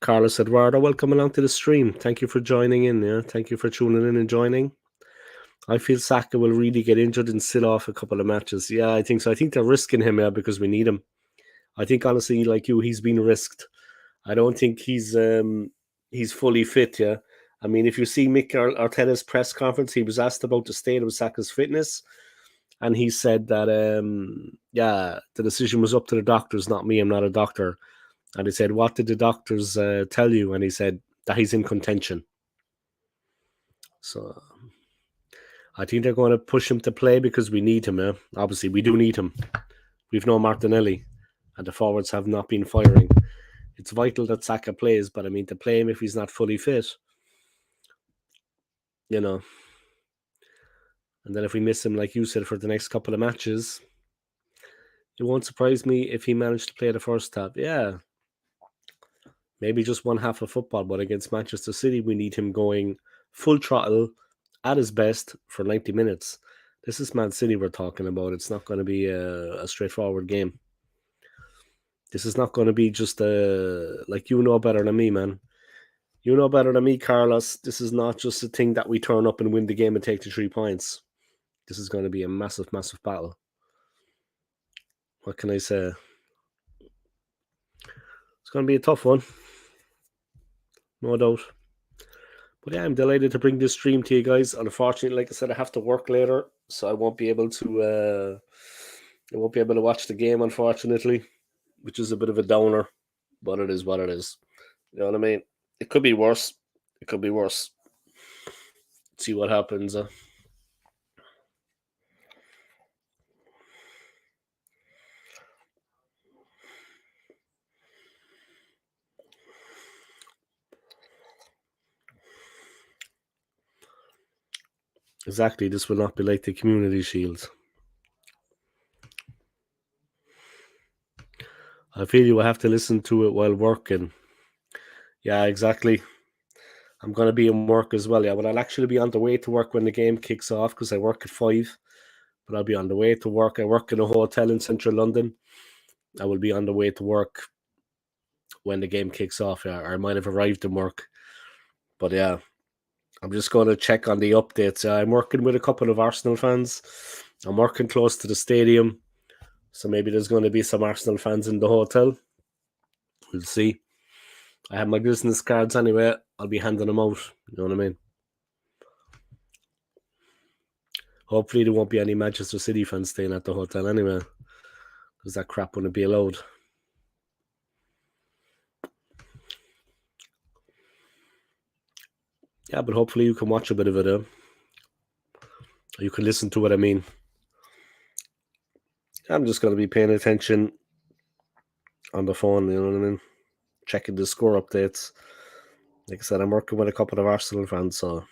Carlos Eduardo, welcome along to the stream. Thank you for joining in. Yeah, thank you for tuning in and joining. I feel Saka will really get injured and sit off a couple of matches. Yeah, I think so. I think they're risking him, yeah, because we need him. I think honestly, like you, he's been risked. I don't think he's fully fit. Yeah, I mean, if you see Mikel Arteta's press conference, he was asked about the state of Saka's fitness, and he said that yeah, the decision was up to the doctors, not me. I'm not a doctor. And he said, "What did the doctors tell you?" And he said that he's in contention. So I think they're going to push him to play because we need him. Yeah? Obviously, we do need him. We've no Martinelli, and the forwards have not been firing. It's vital that Saka plays, but I mean, to play him if he's not fully fit, you know. And then if we miss him, like you said, for the next couple of matches, it won't surprise me if he managed to play the first half. Yeah. maybe just one half of football, but against Manchester City, we need him going full throttle at his best for 90 minutes. This is Man City we're talking about. It's not going to be a straightforward game. This is not going to be just like, you know better than me, man. You know better than me, Carlos. This is not just a thing that we turn up and win the game and take the 3 points. This is going to be a massive, massive battle. What can I say? It's going to be a tough one. No doubt. But yeah, I'm delighted to bring this stream to you guys. Unfortunately, like I said, I have to work later, so I won't be able to watch the game, unfortunately, which is a bit of a downer, but it is what it is. You know what I mean? It could be worse. It could be worse. See what happens. Exactly. This will not be like the Community Shield. I feel you will have to listen to it while working. Yeah, exactly. I'm going to be in work as well. Yeah, but I'll actually be on the way to work when the game kicks off because I work at 5. But I'll be on the way to work. I work in a hotel in central London. I will be on the way to work when the game kicks off. Yeah, or I might have arrived in work. But yeah, I'm just going to check on the updates. I'm working with a couple of Arsenal fans. I'm working close to the stadium. So maybe there's going to be some Arsenal fans in the hotel. We'll see. I have my business cards anyway. I'll be handing them out. You know what I mean? Hopefully there won't be any Manchester City fans staying at the hotel anyway, because that crap wouldn't be allowed. Yeah, but hopefully you can watch a bit of it. You can listen to what I mean. I'm just going to be paying attention on the phone, you know what I mean? Checking the score updates. Like I said, I'm working with a couple of Arsenal fans, so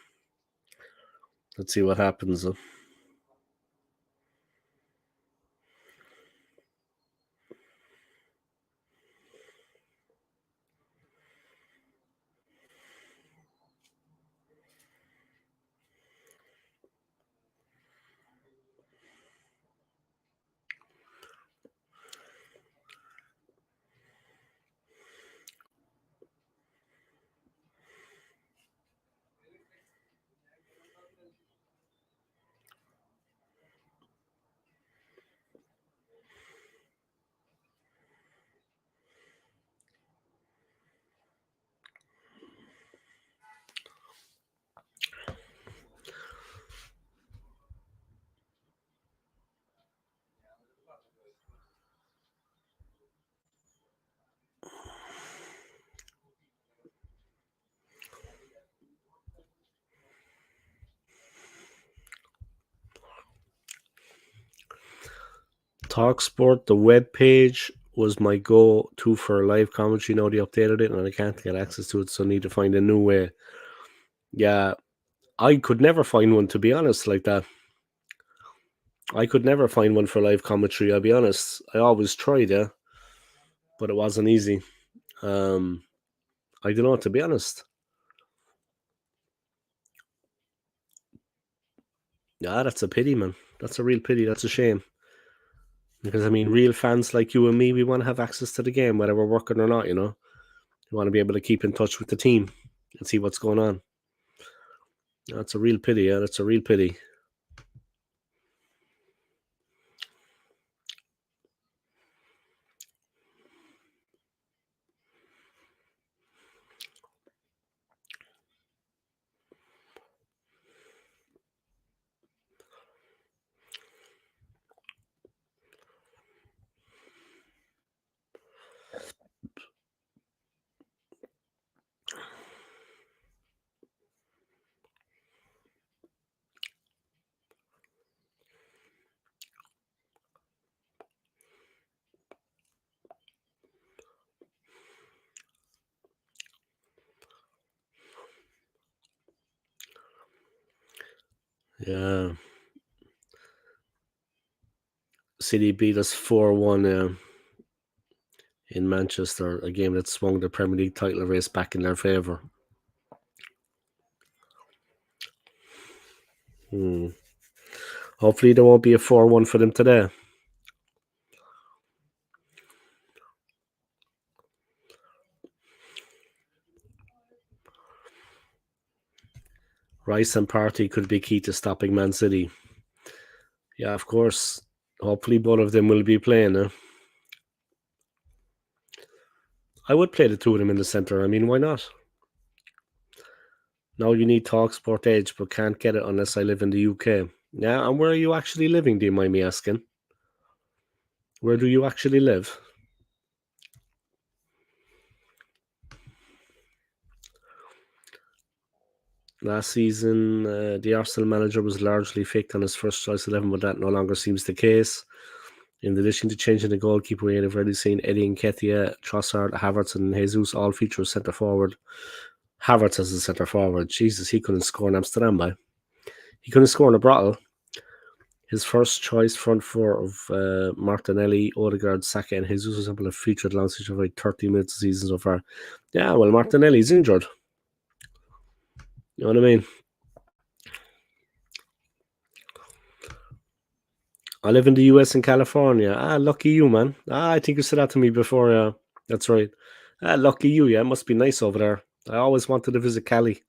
let's see what happens. Talksport, the web page was my go-to for live commentary. Now they updated it and I can't get access to it, so I need to find a new way. Yeah, I could never find one, to be honest, like that. I could never find one for live commentary, I'll be honest. I always tried, yeah, but it wasn't easy. I don't know, to be honest. Yeah, that's a pity, man. That's a real pity. That's a shame. Because, I mean, real fans like you and me, we want to have access to the game, whether we're working or not, you know? We want to be able to keep in touch with the team and see what's going on. That's a real pity, yeah. That's a real pity. Yeah. City beat us 4-1. in Manchester, a game that swung the Premier League title race back in their favour. Hopefully there won't be a 4-1 for them today. Rice and Partey could be key to stopping Man City. Yeah, of course. Hopefully both of them will be playing. I would play the two of them in the centre. I mean, why not? Now you need TalkSport Edge, but can't get it unless I live in the UK. Yeah, and where are you actually living, do you mind me asking? Where do you actually live? Last season, the Arsenal manager was largely fixed on his first choice 11, but that no longer seems the case. In addition to changing the goalkeeper, we have already seen Eddie Nketiah, Trossard, Havertz, and Jesus all feature centre forward. Havertz as a centre forward. Jesus, he couldn't score in Amsterdam, by. He couldn't score in a Brattle. His first choice front four of Martinelli, Odegaard, Saka, and Jesus was able to feature alongside for like 30 minutes a season so far. Yeah, well, Martinelli's injured. You know what I mean? I live in the US and California. Lucky you, man. I think you said that to me before. Yeah, that's right. Lucky you. Yeah, it must be nice over there. I always wanted to visit Cali.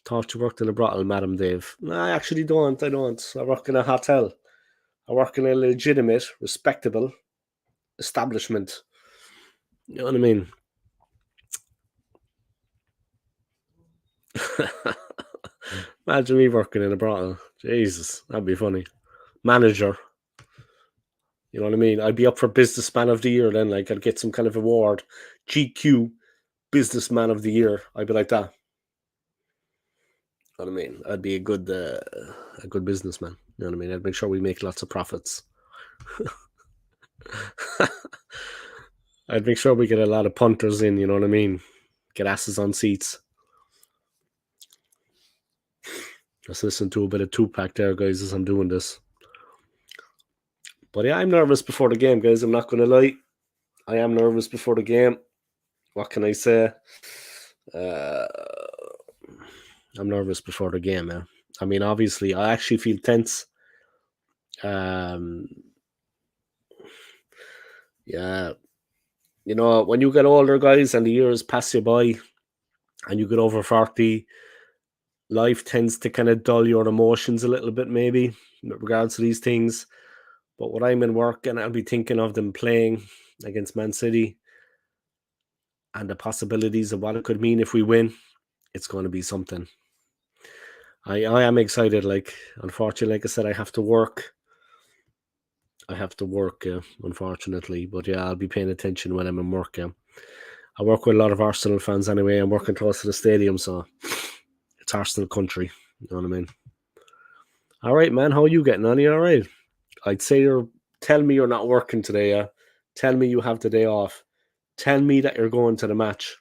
Thought you worked in a brothel, Madam Dave. No, I actually don't. I don't. I work in a hotel. I work in a legitimate, respectable establishment. You know what I mean? Imagine me working in a brothel. Jesus, that'd be funny. Manager. You know what I mean? I'd be up for Businessman of the Year then. Like, I'd get some kind of award. GQ Businessman of the Year. I'd be like that. You know what I mean? I'd be a good businessman. You know what I mean? I'd make sure we make lots of profits. I'd make sure we get a lot of punters in, you know what I mean? Get asses on seats. Let's listen to a bit of Tupac there, guys, as I'm doing this. But yeah, I'm nervous before the game, guys. I'm not going to lie. I am nervous before the game. What can I say? I'm nervous before the game, man. I mean, obviously, I actually feel tense. Yeah. You know, when you get older, guys, and the years pass you by, and you get over 40, life tends to kind of dull your emotions a little bit, maybe, with regards to these things. But when I'm in work and I'll be thinking of them playing against Man City and the possibilities of what it could mean if we win, it's going to be something. I am excited. Like, unfortunately, like I said, I have to work. Unfortunately. But yeah, I'll be paying attention when I'm in work. Yeah. I work with a lot of Arsenal fans anyway. I'm working close to the stadium, so it's Arsenal country. You know what I mean? All right, man. How are you getting on? You all right? I'd say tell me you're not working today, yeah? Tell me you have the day off. Tell me that you're going to the match.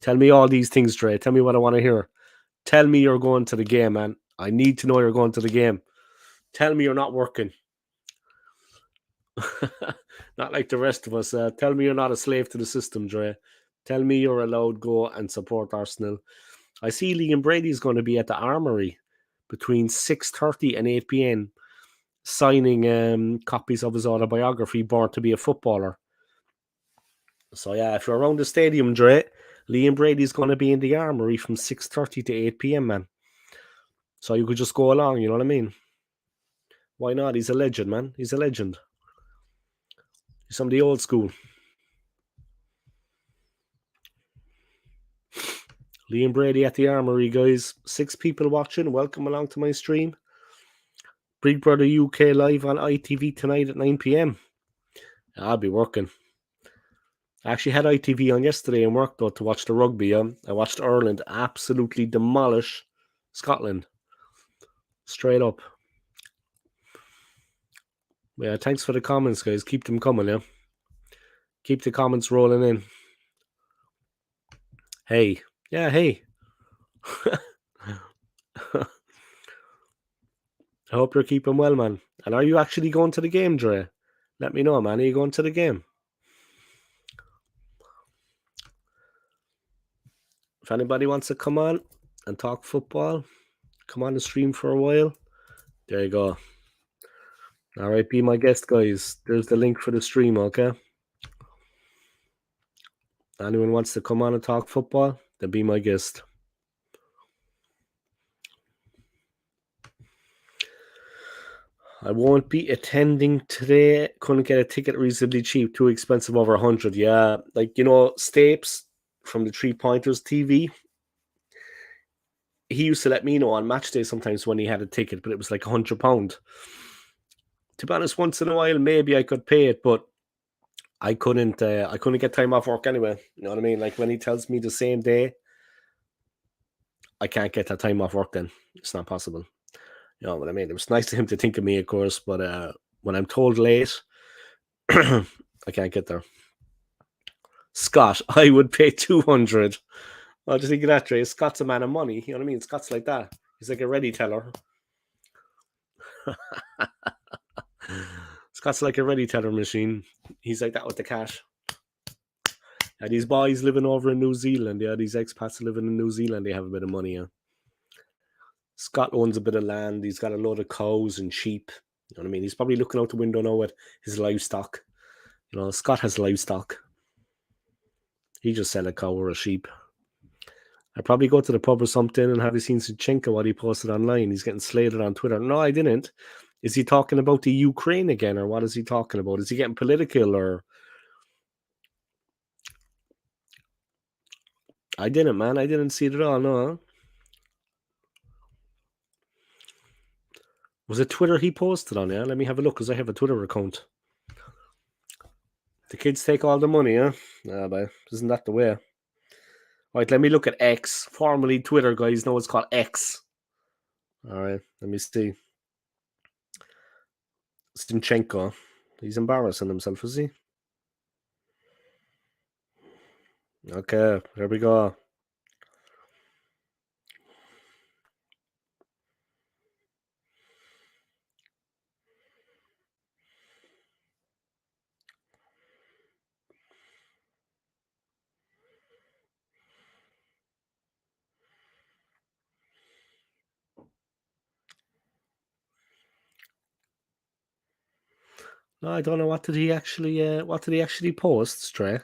Tell me all these things, Dre. Tell me what I want to hear. Tell me you're going to the game, man. I need to know you're going to the game. Tell me you're not working. Not like the rest of us. Tell me you're not a slave to the system, Dre. Tell me you're allowed go and support Arsenal. I see Liam Brady's going to be at the Armory between 6:30 and 8 p.m. signing copies of his autobiography, Born to be a Footballer. So yeah, if you're around the stadium, Dre, Liam Brady's going to be in the Armory from 6:30 to 8 p.m, man. So you could just go along, you know what I mean? Why not? He's a legend, man. He's a legend. He's from the old school. Liam Brady at the Armory, guys. 6 people watching. Welcome along to my stream. Big Brother UK live on ITV tonight at 9 p.m. I'll be working. I actually had ITV on yesterday and worked though to watch the rugby. I watched Ireland absolutely demolish Scotland. Straight up. Yeah, thanks for the comments, guys. Keep them coming, yeah. Keep the comments rolling in. Hey. Yeah, hey. I hope you're keeping well, man. And are you actually going to the game, Dre? Let me know, man. Are you going to the game? If anybody wants to come on and talk football, come on the stream for a while. There you go. All right, be my guest, guys. There's the link for the stream, okay? Anyone wants to come on and talk football, then be my guest. I won't be attending today. Couldn't get a ticket reasonably cheap. Too expensive, over 100. Yeah, like, Stapes from the 3 Pointers TV. He used to let me know on match day sometimes when he had a ticket, but it was like £100. To be honest, once in a while, maybe I could pay it, but I couldn't get time off work anyway. You know what I mean? Like, when he tells me the same day, I can't get that time off work then. It's not possible. You know what I mean? It was nice of him to think of me, of course, but when I'm told late, I can't get there. Scott, I would pay 200. What do you think of that, Trey? Scott's a man of money. You know what I mean? Scott's like that. He's like a ready teller. Scott's like a ready teller machine. He's like that with the cash. Yeah, these boys living over in New Zealand. Yeah, these expats living in New Zealand. They have a bit of money. Yeah. Scott owns a bit of land. He's got a load of cows and sheep. You know what I mean? He's probably looking out the window now at his livestock. Scott has livestock. He just sell a cow or a sheep. I'd probably go to the pub or something and have you seen Zinchenko, what he posted online? He's getting slated on Twitter. No, I didn't. Is he talking about the Ukraine again, or what is he talking about? Is he getting political, or? I didn't, man. I didn't see it at all, no. Was it Twitter he posted on, yeah? Let me have a look, because I have a Twitter account. The kids take all the money, yeah? Nah, but isn't that the way? Right, let me look at X, formerly Twitter, guys. Now it's called X. All right, let me see. Zinchenko. He's embarrassing himself, is he? Okay, there we go. No, I don't know. What did he actually post, Stray?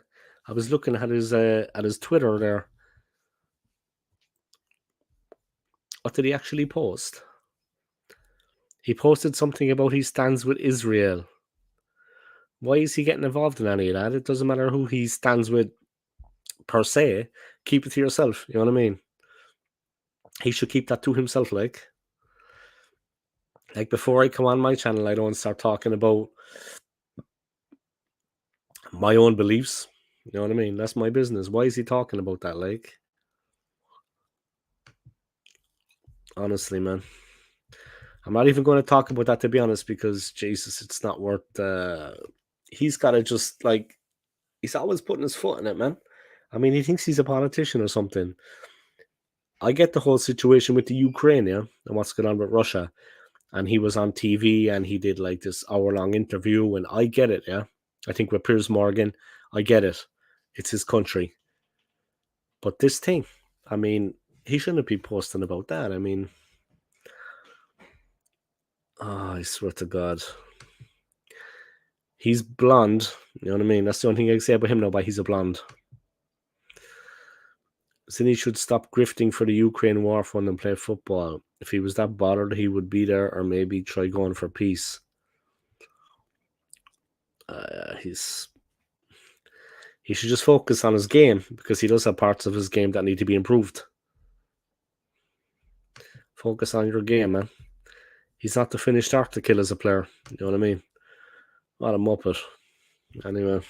I was looking at his Twitter there. What did he actually post? He posted something about he stands with Israel. Why is he getting involved in any of that? It doesn't matter who he stands with per se. Keep it to yourself. You know what I mean? He should keep that to himself. Like before I come on my channel, I don't start talking about my own beliefs. You know what I mean? That's my business. Why is he talking about that? Like, honestly, man. I'm not even going to talk about that, to be honest, because Jesus, it's not worth. He's got to just he's always putting his foot in it, man. I mean, he thinks he's a politician or something. I get the whole situation with the Ukraine, yeah, and what's going on with Russia. And he was on TV and he did like this hour-long interview, and I get it, yeah. I think with Piers Morgan, I get it. It's his country. But this thing, I mean, he shouldn't be posting about that. I mean, I swear to God. He's blonde. You know what I mean? That's the only thing I can say about him now, but he's a blonde. Then he should stop grifting for the Ukraine war fund and play football. If he was that bothered, he would be there, or maybe try going for peace. He should just focus on his game, because he does have parts of his game that need to be improved. Focus on your game, man. He's not the finished article as a player. You know what I mean? What a muppet. Anyway.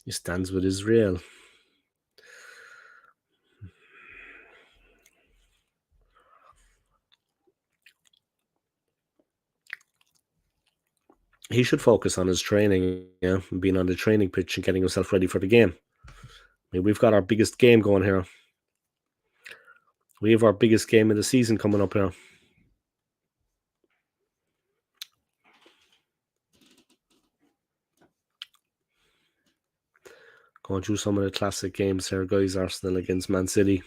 He stands with Israel. He should focus on his training, yeah, and being on the training pitch and getting himself ready for the game. I mean, we've got our biggest game going here. We have our biggest game of the season coming up here. Going through some of the classic games here, guys. Arsenal against Man City.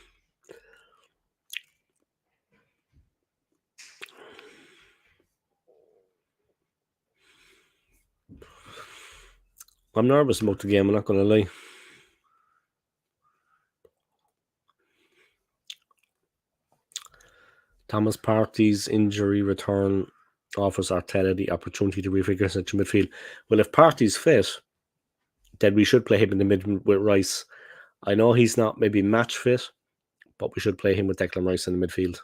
I'm nervous about the game, I'm not going to lie. Thomas Partey's injury return offers Arteta the opportunity to refigure central midfield. Well, if Partey's fit, then we should play him in the mid with Rice. I know he's not maybe match fit, but we should play him with Declan Rice in the midfield.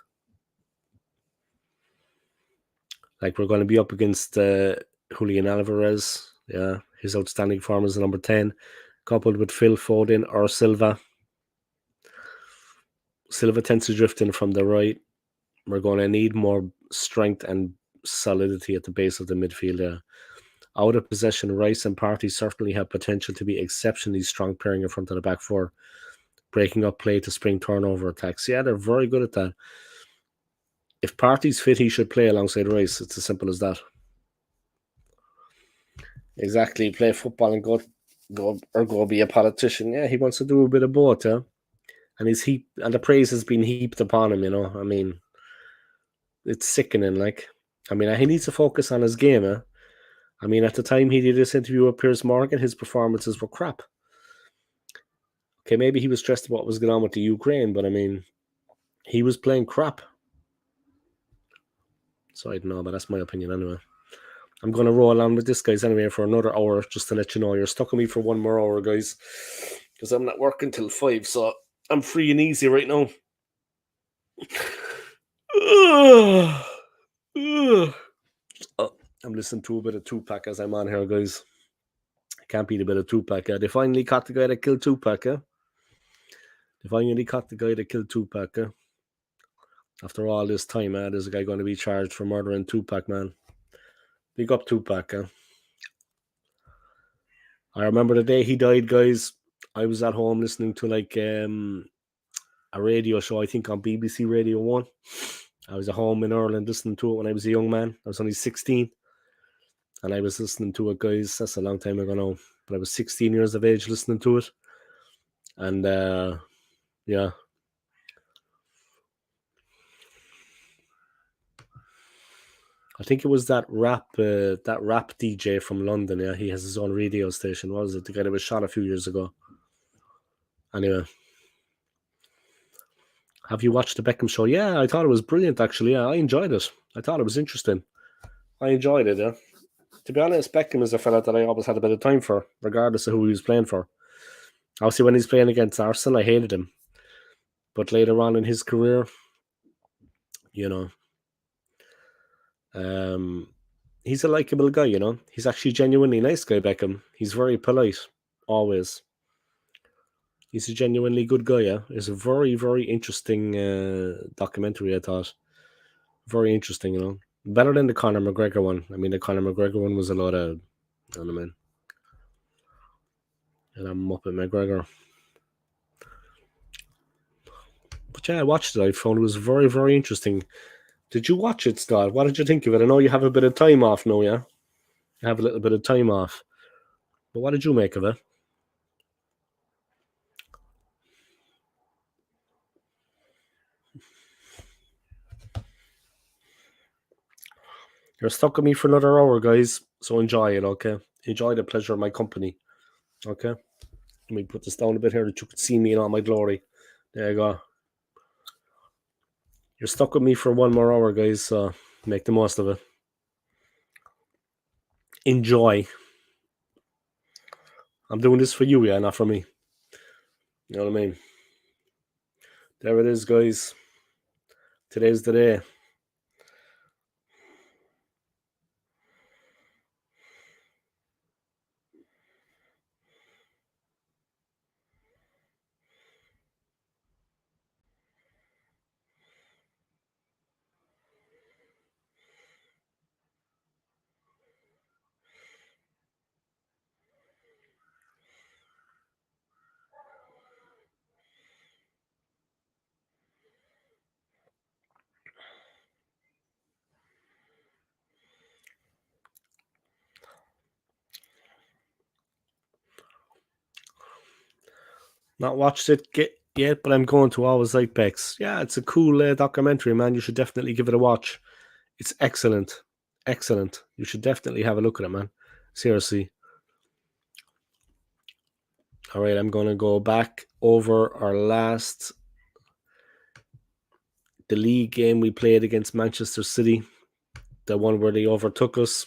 Like, we're going to be up against Julian Alvarez. Yeah, his outstanding form as a number 10, coupled with Phil Foden or Silva. Silva tends to drift in from the right. We're going to need more strength and solidity at the base of the midfield. Out of possession, Rice and Partey certainly have potential to be exceptionally strong pairing in front of the back four, breaking up play to spring turnover attacks. Yeah, they're very good at that. If Partey's fit, he should play alongside Rice. It's as simple as that. Exactly. Play football and go be a politician. Yeah, he wants to do a bit of both, yeah. And the praise has been heaped upon him, you know. I mean, it's sickening, like. I mean, he needs to focus on his game, eh? I mean, at the time he did this interview with Piers Morgan, his performances were crap. Okay, maybe he was stressed about what was going on with the Ukraine, but I mean, he was playing crap. So I don't know, but that's my opinion anyway. I'm going to roll on with this, guys, anyway, for another hour, just to let you know. You're stuck with me for one more hour, guys, because I'm not working till 5, so I'm free and easy right now. I'm listening to a bit of Tupac as I'm on here, guys. I can't beat a bit of Tupac. They finally caught the guy that killed Tupac. They finally caught the guy that killed Tupac. After all this time, there's a guy going to be charged for murdering Tupac, man. Big up Tupac. I remember the day he died, guys. I was at home listening to like a radio show, I think on BBC Radio 1. I was at home in Ireland listening to it when I was a young man. I was only 16. And I was listening to it, guys. That's a long time ago now. But I was 16 years of age listening to it. And yeah. I think it was that rap DJ from London. Yeah, he has his own radio station. What was it? The guy that was shot a few years ago. Anyway, have you watched the Beckham show? Yeah, I thought it was brilliant. Actually, yeah, I enjoyed it. I thought it was interesting. I enjoyed it. Yeah. To be honest, Beckham is a fella that I always had a bit of time for, regardless of who he was playing for. Obviously, when he's playing against Arsenal, I hated him. But later on in his career, you know, he's a likable guy, you know. He's actually genuinely nice guy, Beckham. He's very polite, always. He's a genuinely good guy, yeah. It's a very, very interesting documentary, I thought. Very interesting, you know. Better than the Conor McGregor one. I mean, the Conor McGregor one was a lot of, I don't know, man. And I'm up at McGregor. But yeah, I watched it. I found it was very, very interesting. Did you watch it, Scott? What did you think of it? I know you have a bit of time off now, yeah? You have a little bit of time off. But what did you make of it? You're stuck with me for another hour, guys. So enjoy it, okay? Enjoy the pleasure of my company. Okay? Let me put this down a bit here that you could see me in all my glory. There you go. You're stuck with me for one more hour, guys, so make the most of it. Enjoy. I'm doing this for you, yeah, not for me. You know what I mean? There it is, guys. Today's the day. Not watched it yet, but I'm going to. Always like Bex. Yeah, it's a cool documentary, man. You should definitely give it a watch. It's excellent. Excellent. You should definitely have a look at it, man. Seriously. All right, I'm going to go back over the league game we played against Manchester City, the one where they overtook us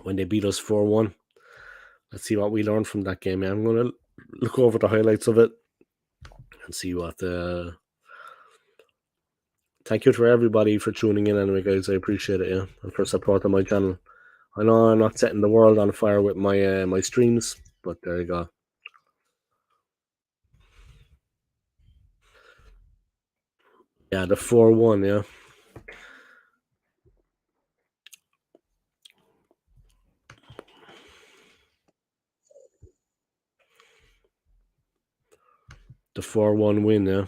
when they beat us 4-1. Let's see what we learned from that game. I'm going to look over the highlights of it and see what thank you for everybody for tuning in anyway, guys. I appreciate it, yeah, and for supporting my channel. I know I'm not setting the world on fire with my my streams, but there you go. Yeah, the 4-1, yeah. The 4-1 win, yeah.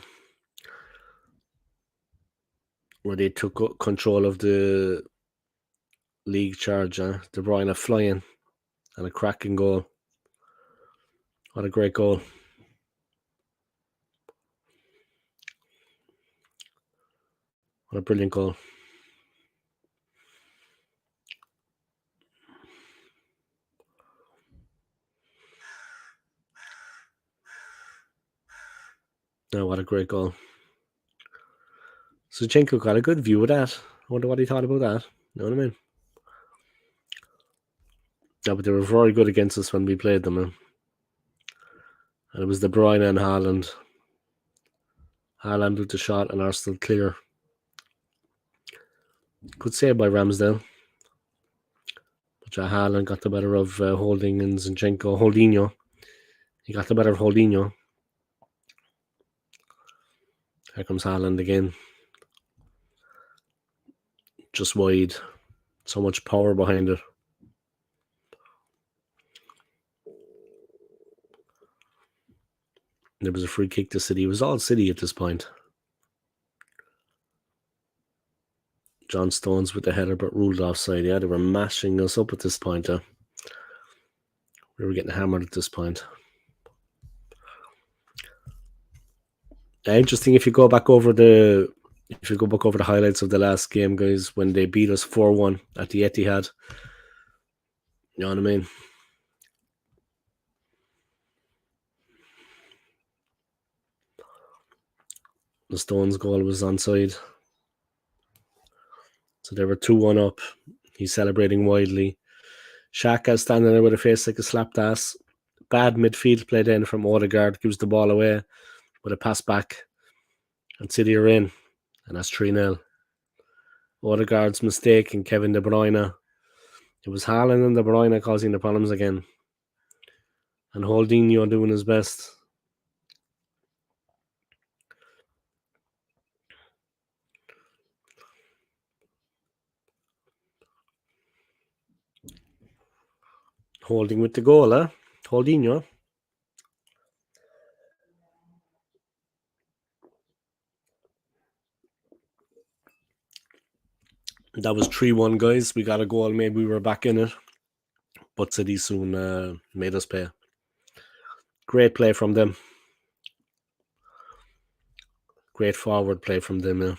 Where they took control of the league charge, De Bruyne flying and a cracking goal. What a great goal. What a brilliant goal. No, what a great goal. Zinchenko got a good view of that. I wonder what he thought about that. You know what I mean? Yeah, but they were very good against us when we played them, man. And it was De Bruyne and Haaland. Haaland with the shot and Arsenal clear. Good save by Ramsdale. But Haaland got the better of Holding and Zinchenko. Holdinho. He got the better of Holdinho. Here comes Haaland again. Just wide. So much power behind it. There was a free kick to City. It was all City at this point. John Stones with the header, but ruled offside. Yeah, they were mashing us up at this point. We were getting hammered at this point. Interesting if you go back over the highlights of the last game, guys, when they beat us 4-1 at the Etihad. You know what I mean? The Stones goal was onside. So they were 2-1 up. He's celebrating wildly. Xhaka standing there with a face like a slapped ass. Bad midfield play then from Odegaard. Gives the ball away with a pass back. And City are in. And that's 3-0. Odegaard's mistake and Kevin De Bruyne. It was Haaland and De Bruyne causing the problems again. And Holdinho doing his best. Holding with the goal, Holdinho. That was 3-1, guys. We got a goal. Maybe we were back in it. But City soon made us pay. Great play from them. Great forward play from them.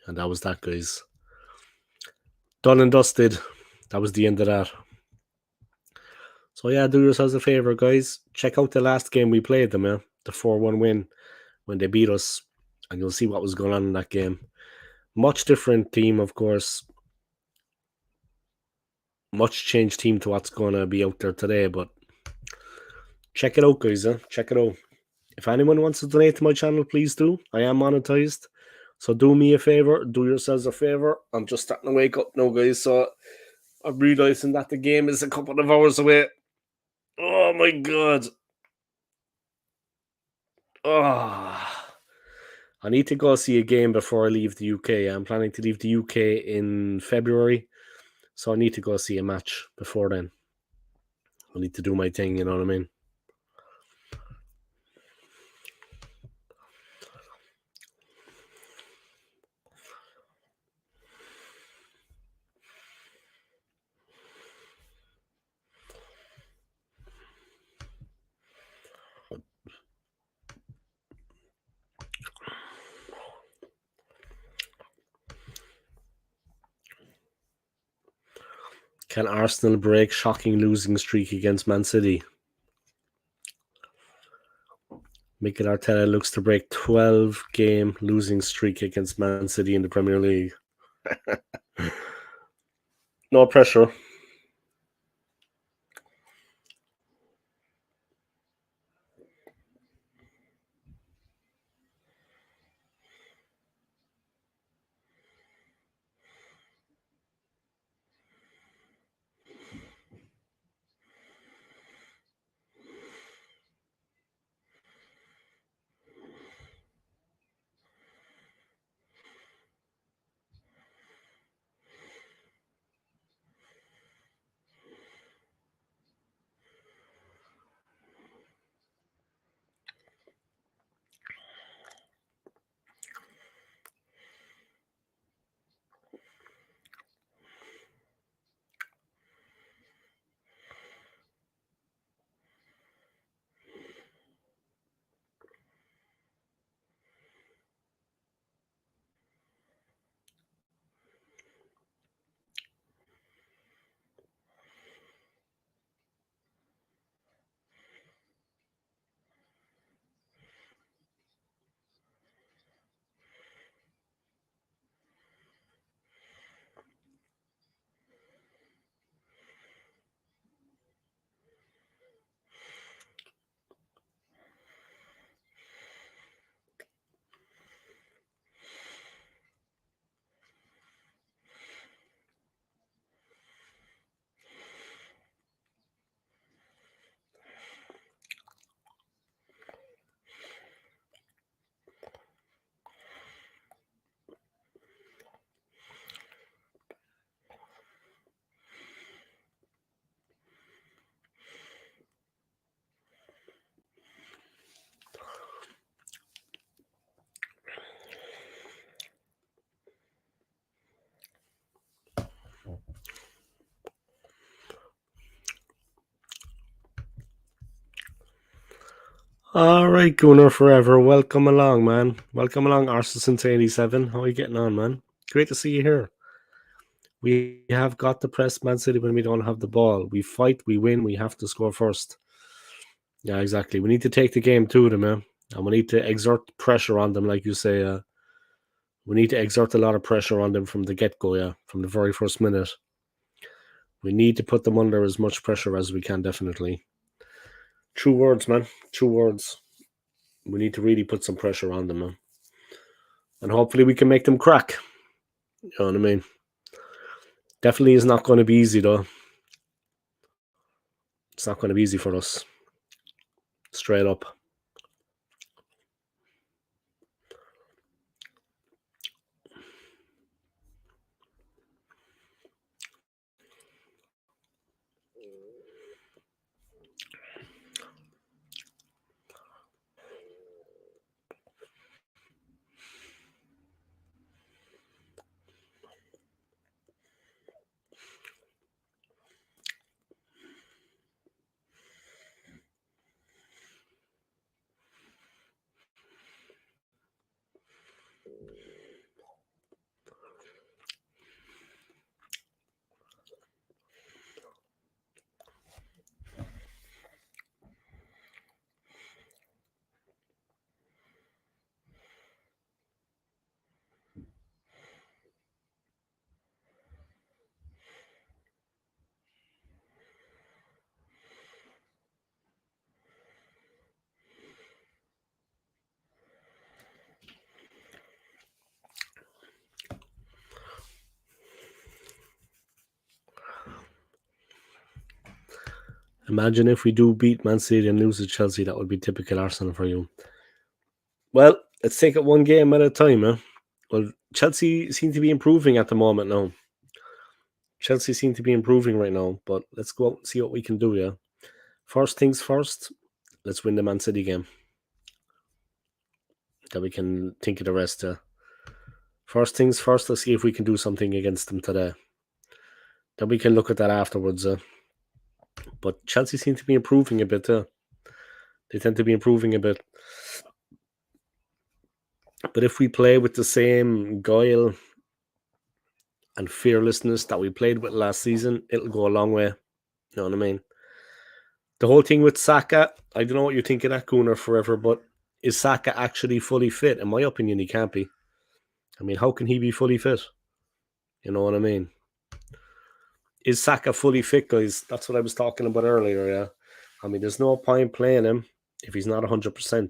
And that was that, guys. Done and dusted. That was the end of that. So, yeah, do yourselves a favour, guys. Check out the last game we played them, the 4-1 win when they beat us. And you'll see what was going on in that game. Much different team, of course. Much changed team to what's going to be out there today. But check it out, guys. Check it out. If anyone wants to donate to my channel, please do. I am monetized. So do me a favour. Do yourselves a favour. I'm just starting to wake up now, guys. So I'm realising that the game is a couple of hours away. Oh, my God. Oh. I need to go see a game before I leave the UK. I'm planning to leave the UK in February. So I need to go see a match before then. I need to do my thing, you know what I mean? Can Arsenal break shocking losing streak against Man City? Mikel Arteta looks to break 12-game losing streak against Man City in the Premier League. No pressure. All right, Gunnar Forever. Welcome along, man. Welcome along, Arsenal87. How are you getting on, man? Great to see you here. We have got to press Man City when we don't have the ball. We fight, we win, we have to score first. Yeah, exactly. We need to take the game to them, man. And we need to exert pressure on them, like you say. We need to exert a lot of pressure on them from the get-go, yeah, from the very first minute. We need to put them under as much pressure as we can, definitely. True words, man. True words. We need to really put some pressure on them, man. And hopefully we can make them crack. You know what I mean? Definitely is not going to be easy, though. It's not going to be easy for us. Straight up. Imagine if we do beat Man City and lose to Chelsea. That would be typical Arsenal for you. Well, let's take it one game at a time, eh? Well, Chelsea seem to be improving at the moment now. Chelsea seem to be improving right now, but let's go out and see what we can do, yeah? First things first, let's win the Man City game. Then we can think of the rest, First things first, let's see if we can do something against them today. Then we can look at that afterwards, But Chelsea seem to be improving a bit, They tend to be improving a bit. But if we play with the same guile and fearlessness that we played with last season, it'll go a long way. You know what I mean? The whole thing with Saka, I don't know what you think of that, Gunnar, forever, but is Saka actually fully fit? In my opinion, he can't be. I mean, how can he be fully fit? You know what I mean? Is Saka fully fit, guys? That's what I was talking about earlier, yeah. I mean, there's no point playing him if he's not 100%. You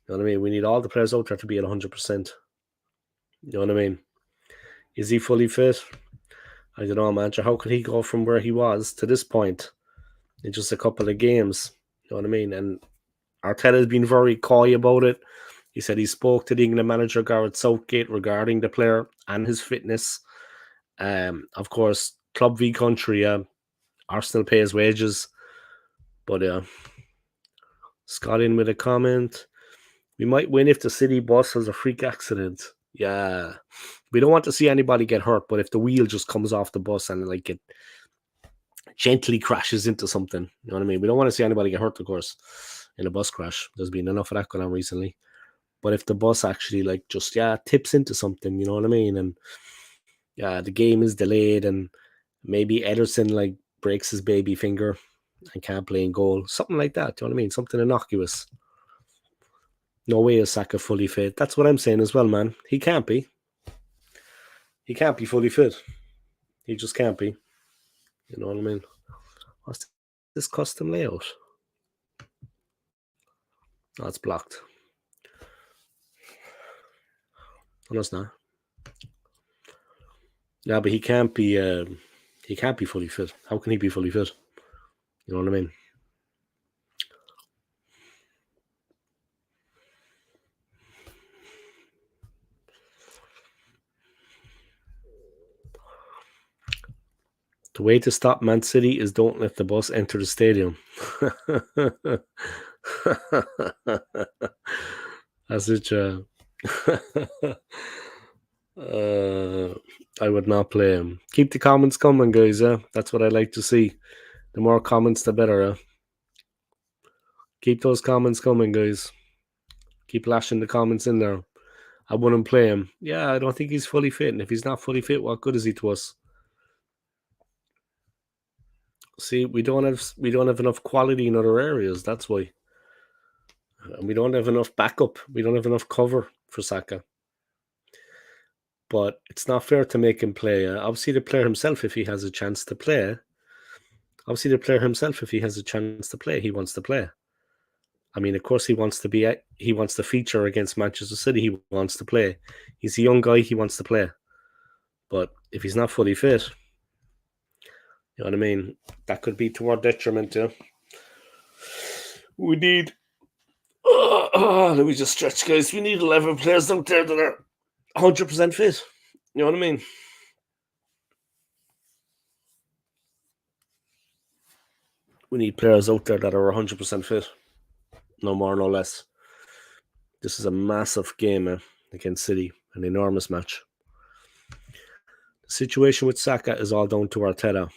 know what I mean? We need all the players out there to be at 100%. You know what I mean? Is he fully fit? I don't know, man. How could he go from where he was to this point in just a couple of games? You know what I mean? And Arteta's been very coy about it. He said he spoke to the England manager, Gareth Southgate, regarding the player and his fitness. Of course, club v country, Arsenal pays wages. But Scott in with a comment. We might win if the City bus has a freak accident. Yeah. We don't want to see anybody get hurt, but if the wheel just comes off the bus and like it gently crashes into something, you know what I mean? We don't want to see anybody get hurt, of course, in a bus crash. There's been enough of that going on recently. But if the bus actually like just tips into something, you know what I mean? And the game is delayed and maybe Ederson like breaks his baby finger and can't play in goal. Something like that, you know what I mean? Something innocuous. No way is Saka fully fit. That's what I'm saying as well, man. He can't be. He can't be fully fit. He just can't be. You know what I mean? What's this custom layout? Oh, it's blocked. Oh, no, it's not. Yeah, but he can't be. He can't be fully fit. How can he be fully fit? You know what I mean? The way to stop Man City is don't let the bus enter the stadium. That's it, I would not play him. Keep the comments coming, guys. That's what I like to see. The more comments, the better. Keep those comments coming, guys. Keep lashing the comments in there. I wouldn't play him. Yeah, I don't think he's fully fit. And if he's not fully fit, what good is he to us? See, we don't have enough quality in other areas. That's why. And we don't have enough backup. We don't have enough cover for Saka. But it's not fair to make him play. Obviously, the player himself, if he has a chance to play. Obviously, the player himself, if he has a chance to play, he wants to play. I mean, of course, he wants to feature against Manchester City. He wants to play. He's a young guy. He wants to play. But if he's not fully fit, you know what I mean? That could be to our detriment, yeah. We need... let me just stretch, guys. We need 11 players out there that are 100% fit. You know what I mean? We need players out there that are 100% fit. No more, no less. This is a massive game against City. An enormous match. The situation with Saka is all down to Arteta.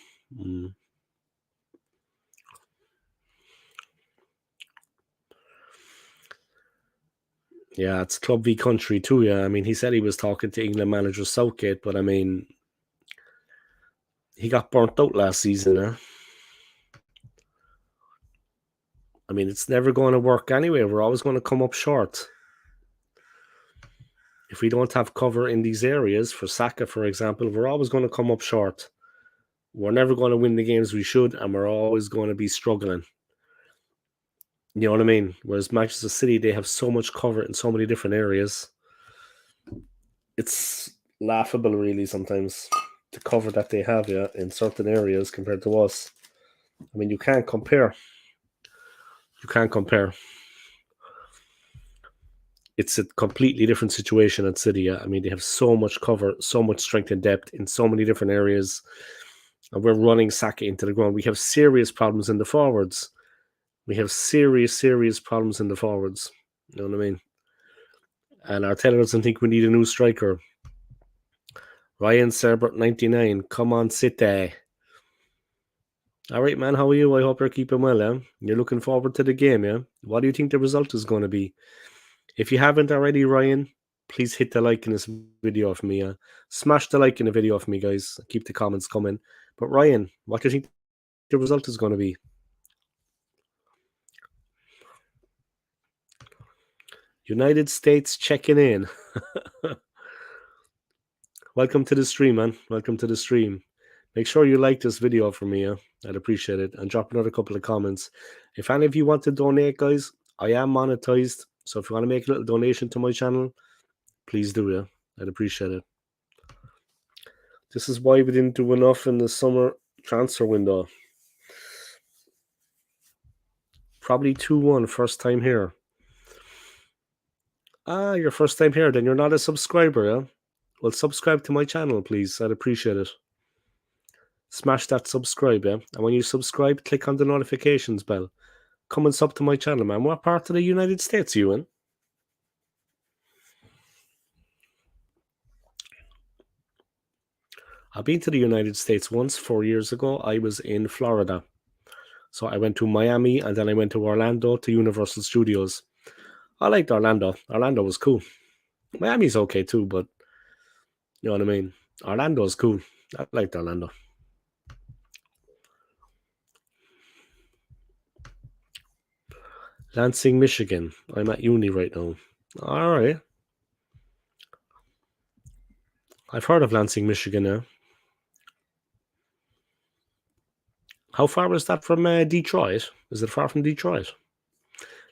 Yeah, it's club v country too, yeah. I mean, he said he was talking to England manager Southgate, but I mean, he got burnt out last season, I mean, it's never going to work anyway. We're always going to come up short. If we don't have cover in these areas, for Saka, for example, we're always going to come up short. We're never going to win the games we should, and we're always going to be struggling. You know what I mean? Whereas Manchester City, they have so much cover in so many different areas. It's laughable, really, sometimes, the cover that they have in certain areas compared to us. I mean, you can't compare. You can't compare. It's a completely different situation at City. I mean, they have so much cover, so much strength and depth in so many different areas. And we're running Saka into the ground. We have serious problems in the forwards. We have serious problems in the forwards. You know what I mean? And Arteta doesn't think we need a new striker. Ryan Serbert 99. Come on, sit there. All right, man. How are you? I hope you're keeping well, yeah? You're looking forward to the game, yeah? What do you think the result is going to be? If you haven't already, Ryan, please hit the like in this video for me. Smash the like in the video for me, guys. Keep the comments coming. But Ryan, what do you think the result is going to be? United States checking in. Welcome to the stream, man. Welcome to the stream. Make sure you like this video for me. I'd appreciate it. And drop another couple of comments. If any of you want to donate, guys, I am monetized. So if you want to make a little donation to my channel, please do, yeah. I'd appreciate it. This is why we didn't do enough in the summer transfer window. Probably 2-1, first time here. Your first time here, then you're not a subscriber, yeah? Well, subscribe to my channel, please. I'd appreciate it. Smash that subscribe, yeah? And when you subscribe, click on the notifications bell. Come and sub to my channel, man. What part of the United States are you in? I've been to the United States once, 4 years ago. I was in Florida. So I went to Miami and then I went to Orlando to Universal Studios. I liked Orlando. Orlando was cool. Miami's okay too, but you know what I mean? Orlando's cool. I liked Orlando. Lansing, Michigan. I'm at uni right now. All right. I've heard of Lansing, Michigan now. How far is that from Detroit? Is it far from Detroit?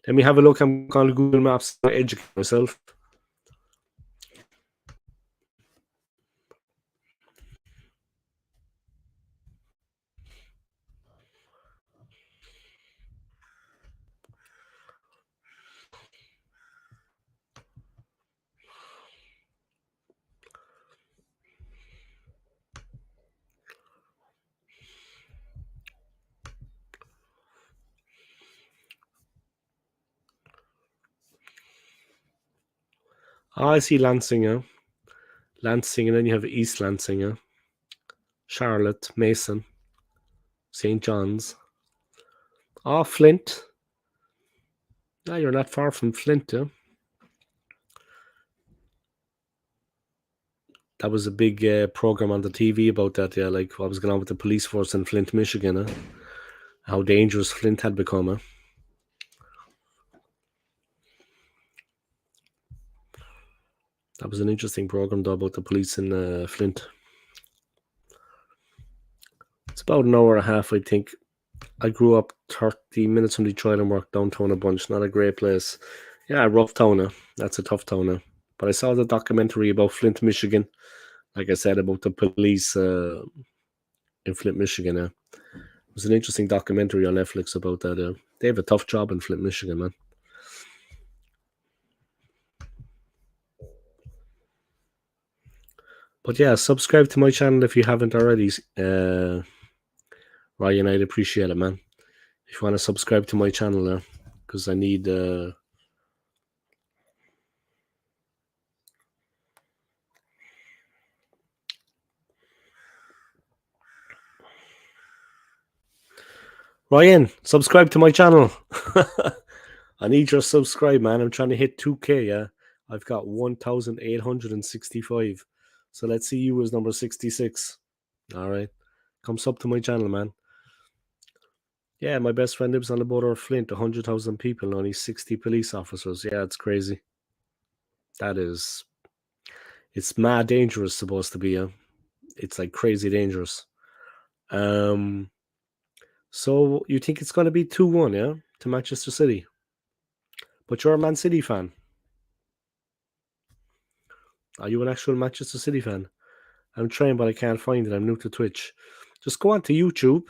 Let me have a look. I'm going to Google Maps to educate myself. Oh, I see Lansing, yeah. Lansing, and then you have East Lansing, yeah. Charlotte, Mason, St. John's. Oh, Flint. Ah, you're not far from Flint, yeah. That was a big program on the TV about that, yeah, like what was going on with the police force in Flint, Michigan, how dangerous Flint had become. That was an interesting program, though, about the police in Flint. It's about an hour and a half, I think. I grew up 30 minutes from Detroit and worked downtown a bunch. Not a great place. Yeah, rough town. That's a tough town. But I saw the documentary about Flint, Michigan. Like I said, about the police in Flint, Michigan. It was an interesting documentary on Netflix about that. They have a tough job in Flint, Michigan, man. But yeah, subscribe to my channel if you haven't already. Ryan, I'd appreciate it, man. If you want to subscribe to my channel, because I need. Ryan, subscribe to my channel. I need your subscribe, man. I'm trying to hit 2K, yeah. I've got 1,865. So let's see you as number 66. All right. Come sub to my channel, man. Yeah, my best friend lives on the border of Flint, 100,000 people, and only 60 police officers. Yeah, it's crazy. That is... It's mad dangerous, supposed to be, yeah. It's like crazy dangerous. So you think it's going to be 2-1, yeah? To Manchester City? But you're a Man City fan. Are you an actual Manchester City fan? I'm trying, but I can't find it. I'm new to Twitch. Just go on to YouTube.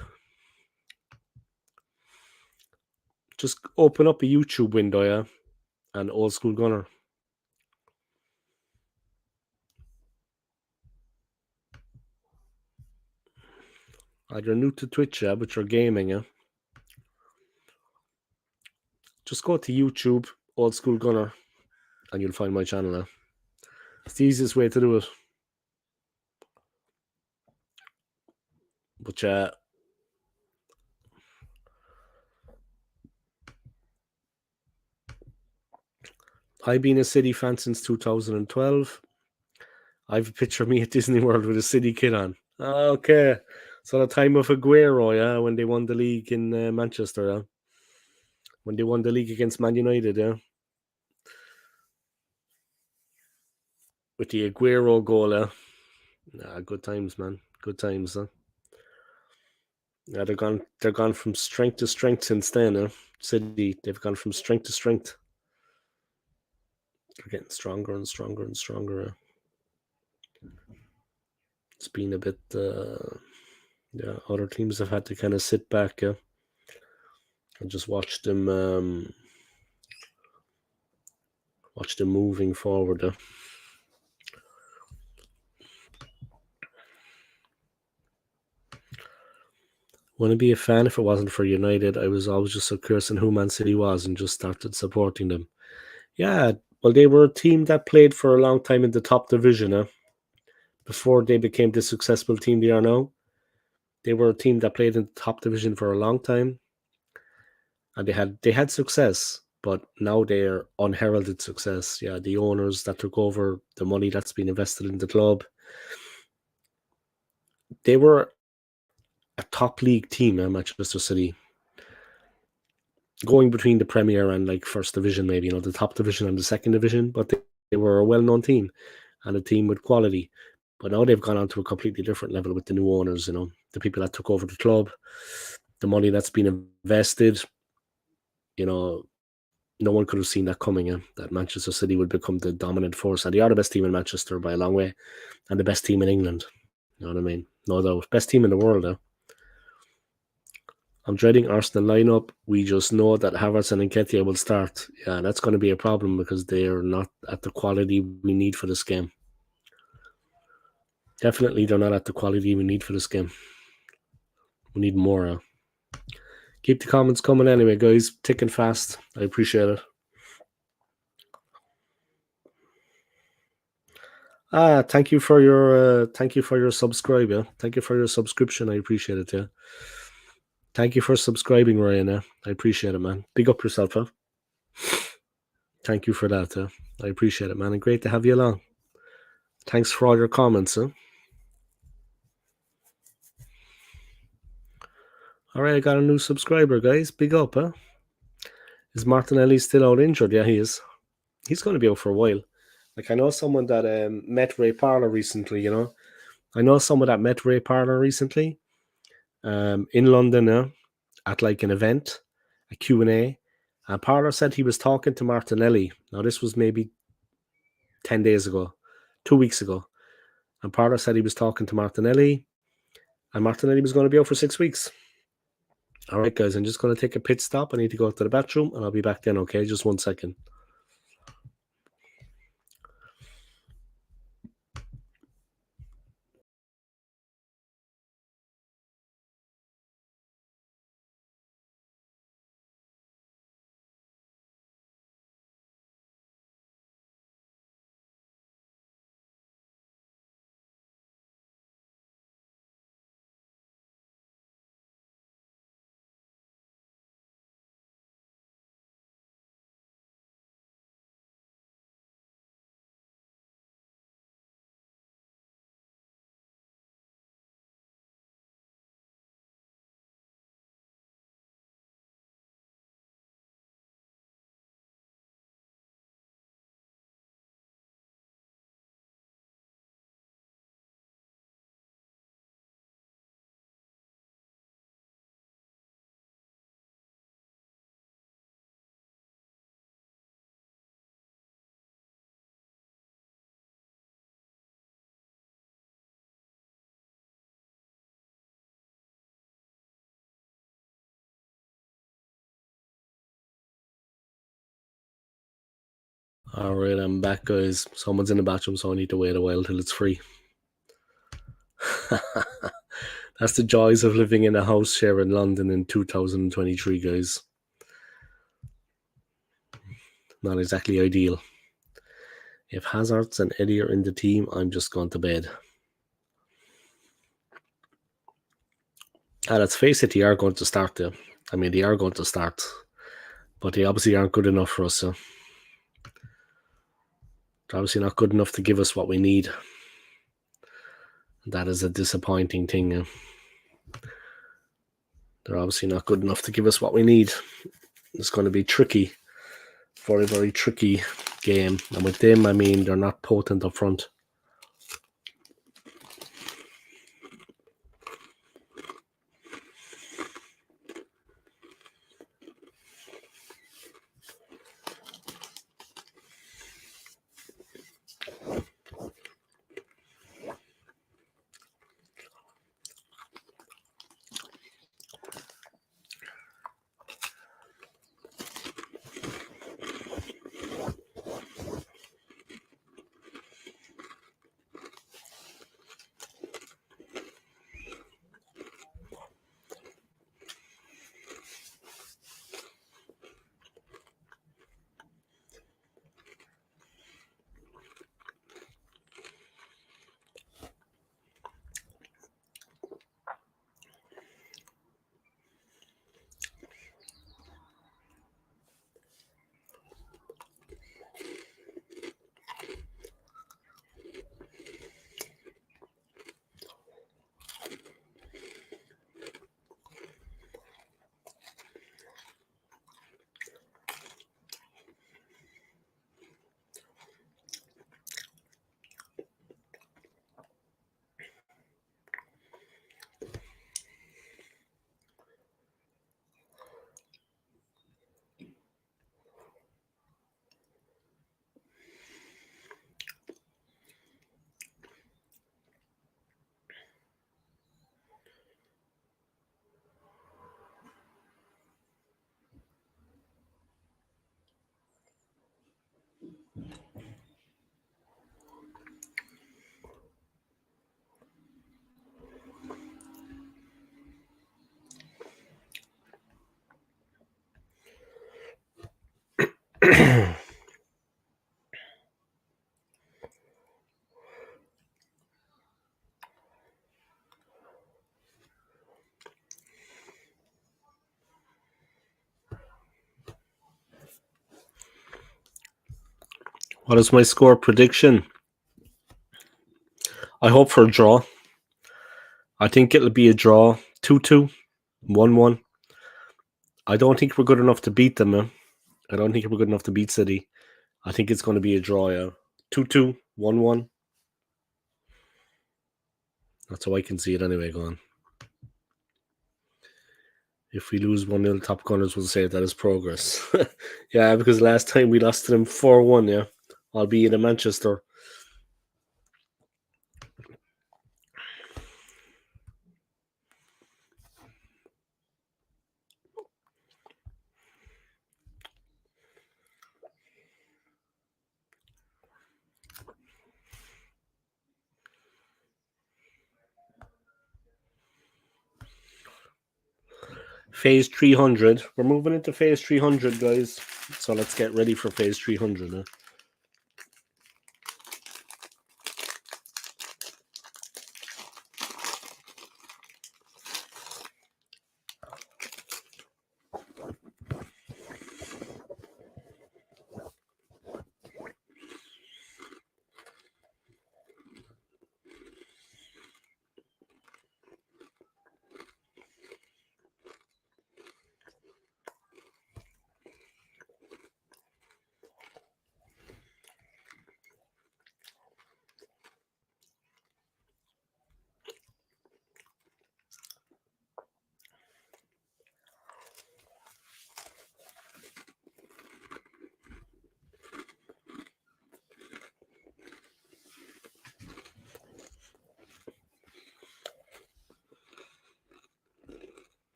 Just open up a YouTube window, yeah? And Old School Gunner. You're new to Twitch, yeah, but you're gaming, yeah? Just go to YouTube, Old School Gunner, and you'll find my channel now. It's the easiest way to do it. But yeah, I've been a City fan since 2012. I've a picture of me at Disney World with a City kit on. Okay. So the time of Aguero, yeah, when they won the league in Manchester, yeah. When they won the league against Man United, yeah. With the Aguero goal, yeah. Good times, man. Good times, huh? Yeah, they're gone from strength to strength since then, City, they've gone from strength to strength. They're getting stronger and stronger and stronger. It's been a bit yeah, other teams have had to kind of sit back, and just watch them moving forward. Wouldn't be a fan if it wasn't for United. I was always just so curious on who Man City was and just started supporting them. Yeah, well, they were a team that played for a long time in the top division, before they became the successful team they are now. They were a team that played in the top division for a long time, and they had success, but now they're unheralded success. Yeah, the owners that took over, the money that's been invested in the club, they were a top league team, Manchester City, going between the Premier and like First Division, maybe, the top division and the second division, but they were a well-known team and a team with quality. But now they've gone on to a completely different level with the new owners, the people that took over the club, the money that's been invested. No one could have seen that coming, that Manchester City would become the dominant force. And they are the best team in Manchester by a long way, and the best team in England. You know what I mean? No doubt. Best team in the world. I'm dreading Arsenal lineup. We just know that Havertz and Nketiah will start. Yeah, that's going to be a problem because they are not at the quality we need for this game. Definitely, they're not at the quality we need for this game. We need more. Keep the comments coming anyway, guys. Ticking fast. I appreciate it. Thank you for your subscribe. Yeah, thank you for your subscription. I appreciate it. Yeah, thank you for subscribing, Ryan. I appreciate it, man. Big up yourself, huh? Thank you for that. I appreciate it, man. And great to have you along. Thanks for all your comments. All right, I got a new subscriber, guys. Big up, huh? Is Martinelli still out injured? Yeah, he is. He's going to be out for a while. Like, I know someone that met Ray Parlour recently, I know someone that met Ray Parlour recently in London at like an event, a Q&A. And Parlour said he was talking to Martinelli. Now, this was maybe 10 days ago, 2 weeks ago. And Parlour said he was talking to Martinelli, and Martinelli was going to be out for 6 weeks. All right, guys, I'm just going to take a pit stop. I need to go to the bathroom, and I'll be back then, okay? Just 1 second. All right, I'm back, guys. Someone's in the bathroom, so I need to wait a while till it's free. That's the joys of living in a house share in London in 2023, guys. Not exactly ideal. If Hazards and Eddie are in the team, I'm just going to bed. Let's face it, they are going to start there. I mean, they are going to start, but they obviously aren't good enough for us. They're obviously not good enough to give us what we need. That is a disappointing thing. They're obviously not good enough to give us what we need. It's going to be tricky. Very, very tricky game. And with them, I mean, they're not potent up front. What is my score prediction? I hope for a draw. I think it'll be a draw. 2-2, 1-1. I don't think we're good enough to beat them. I don't think we're good enough to beat City. I think it's going to be a draw, yeah. 2-2, 1-1. That's how I can see it anyway, going. If we lose 1-0, Top Gunners will say that is progress. Yeah, because last time we lost to them 4-1, yeah. Albeit in Manchester. Phase 300. We're moving into phase 300, guys. So let's get ready for phase 300. Huh?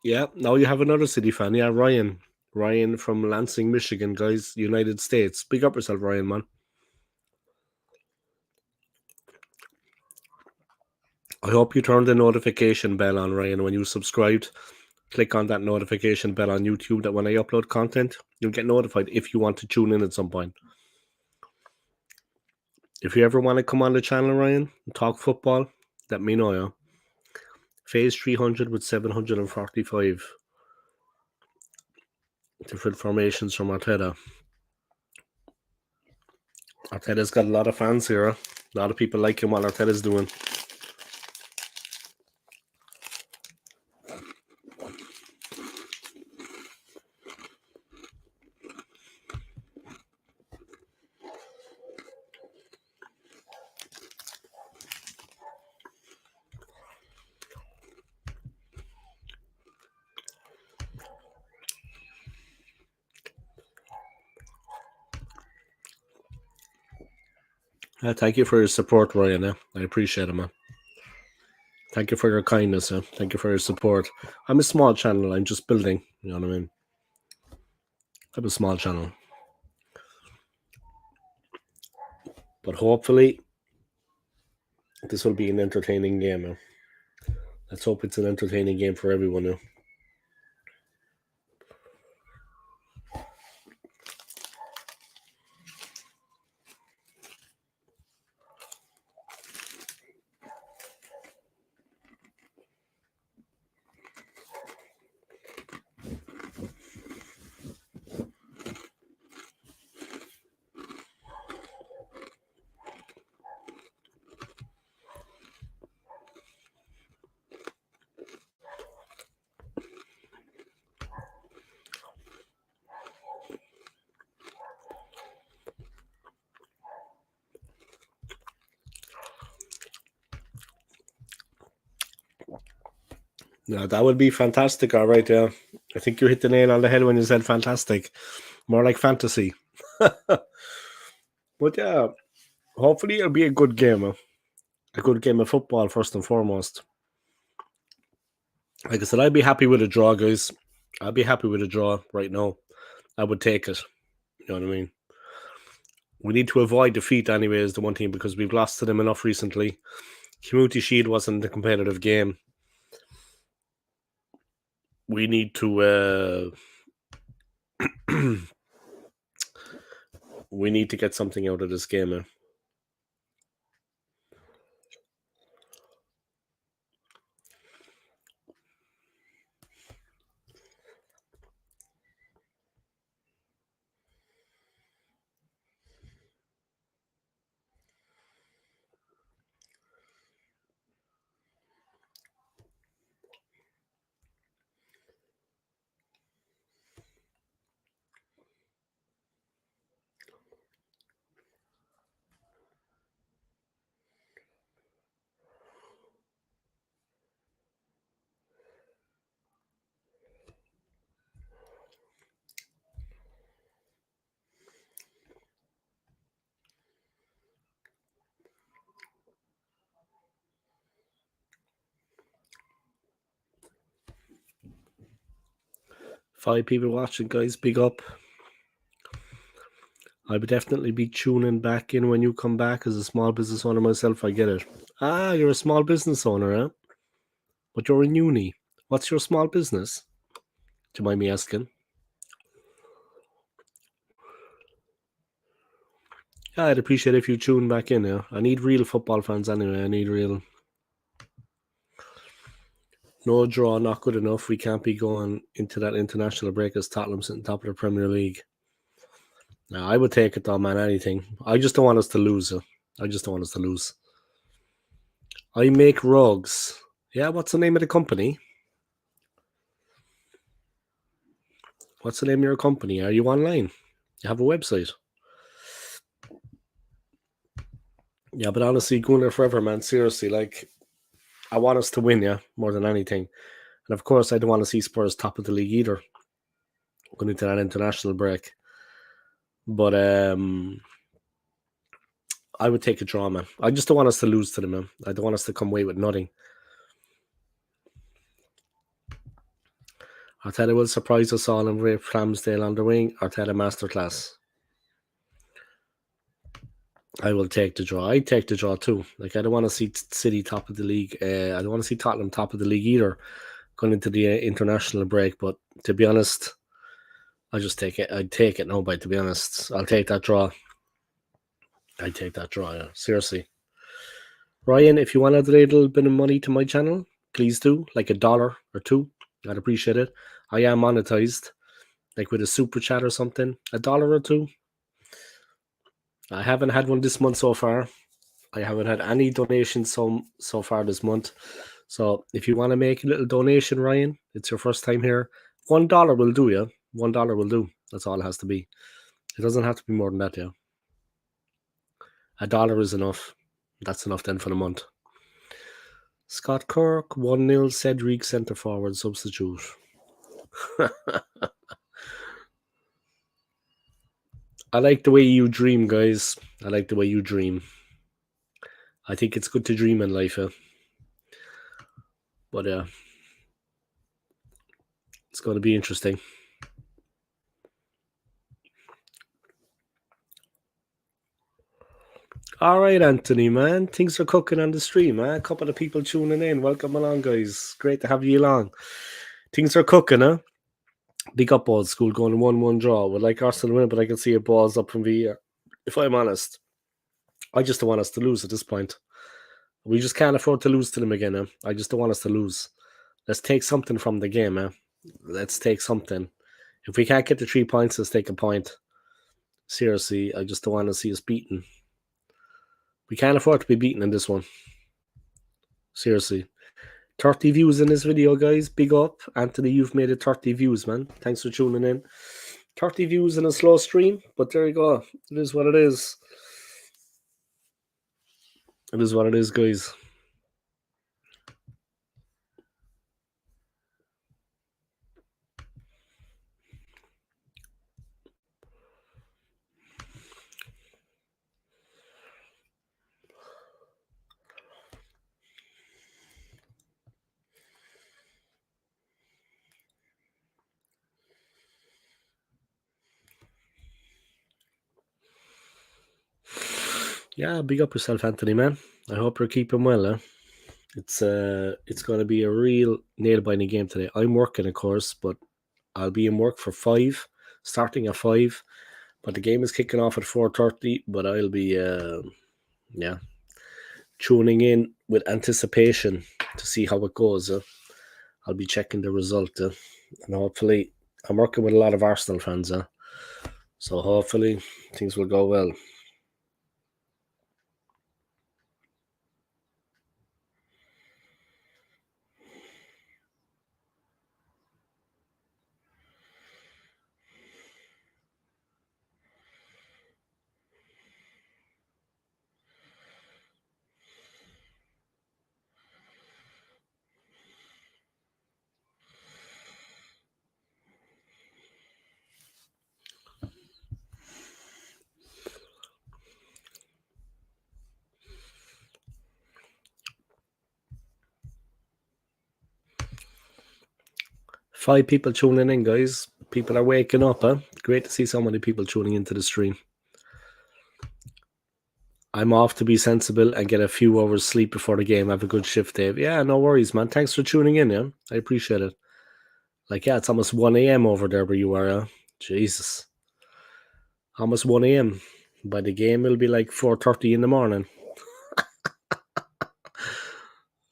Yeah, now you have another City fan. Yeah, Ryan. Ryan from Lansing, Michigan, guys. United States. Big up yourself, Ryan, man. I hope you turned the notification bell on, Ryan, when you subscribed. Click on that notification bell on YouTube that when I upload content, you'll get notified if you want to tune in at some point. If you ever want to come on the channel, Ryan, and talk football, let me know, yeah. Phase 300 with 745 different formations from Arteta. Arteta's got a lot of fans here. A lot of people like him what Arteta's doing. Thank you for your support, Ryan. I appreciate it, man. Thank you for your kindness. Thank you for your support. I'm a small channel. I'm just building. You know what I mean? I'm a small channel. But hopefully, this will be an entertaining game. Let's hope it's an entertaining game for everyone now. Yeah, that would be fantastic. All right, yeah. I think you hit the nail on the head when you said fantastic. More like fantasy. But yeah, hopefully it'll be a good game. A good game of football, first and foremost. Like I said, I'd be happy with a draw, guys. I'd be happy with a draw right now. I would take it. You know what I mean? We need to avoid defeat anyway, is the one thing, because we've lost to them enough recently. Community Shield wasn't a competitive game. We need to we need to get something out of this game. 5 people watching, guys. Big up. I would definitely be tuning back in when you come back. As a small business owner myself, I get it. Ah, you're a small business owner, eh? But you're in uni. What's your small business? Do you mind me asking? Yeah, I'd appreciate if you tune back in. Yeah, I need real football fans anyway. I need real. No draw, not good enough. We can't be going into that international break as Tottenham sitting top of the Premier League. Now, I would take it though, man. Anything. I just don't want us to lose. I just don't want us to lose. I make rugs. Yeah, what's the name of the company? What's the name of your company? Are you online? You have a website? Yeah, but honestly, going there forever, man. Seriously, like, I want us to win, yeah, more than anything. And of course, I don't want to see Spurs top of the league either, going into that international break. But I would take a draw, man. I just don't want us to lose to them, man. I don't want us to come away with nothing. Arteta will surprise us all and rape Ramsdale on the wing. Arteta masterclass. I will take the draw. I take the draw too. Like, I don't want to see City top of the league. I don't want to see Tottenham top of the league either, going into the international break. But to be honest, I just take it. I'd take it now. But to be honest, I'll take that draw. I'd take that draw, yeah. Seriously. Ryan, if you want to add a little bit of money to my channel, please do. Like $1 or $2. I'd appreciate it. I am monetized. Like with a super chat or something. $1 or $2. I haven't had one this month so far. I haven't had any donations so far this month. So if you want to make a little donation, Ryan, it's your first time here. $1 will do, yeah. $1 will do. That's all it has to be. It doesn't have to be more than that, yeah. $1 is enough. That's enough then for the month. Scott Kirk, 1-0, Cedric, centre forward, substitute. I like the way you dream, guys. I like the way you dream. I think it's good to dream in life, but it's going to be interesting. All right, Anthony, man. Things are cooking on the stream, man. A couple of people tuning in. Welcome along, guys. Great to have you along. Things are cooking, huh? Big up, Old School, going 1-1 draw. Would like Arsenal to win, but I can see a balls up from the if I'm honest. I just don't want us to lose at this point. We just can't afford to lose to them again, I just don't want us to lose. Let's take something from the game, Let's take something. If we can't get the 3 points, let's take a point. Seriously, I just don't want to see us beaten. We can't afford to be beaten in this one. Seriously. 30 views in this video, guys. Big up. Anthony, you've made it 30 views, man. Thanks for tuning in. 30 views in a slow stream, but there you go. It is what it is. It is what it is, guys. Yeah, big up yourself, Anthony, man. I hope you're keeping well, It's going to be a real nail-biting game today. I'm working, of course, but I'll be in work for 5, starting at 5. But the game is kicking off at 4:30. But I'll be, tuning in with anticipation to see how it goes. I'll be checking the result, and hopefully, I'm working with a lot of Arsenal fans, so hopefully things will go well. Five people tuning in, guys. People are waking up, Great to see so many people tuning into the stream. I'm off to be sensible and get a few hours sleep before the game. Have a good shift, Dave. Yeah, no worries, man. Thanks for tuning in, yeah. I appreciate it. Like, yeah, it's almost 1 a.m. over there where you are, Jesus. Almost 1 a.m. By the game, it'll be like 4:30 in the morning.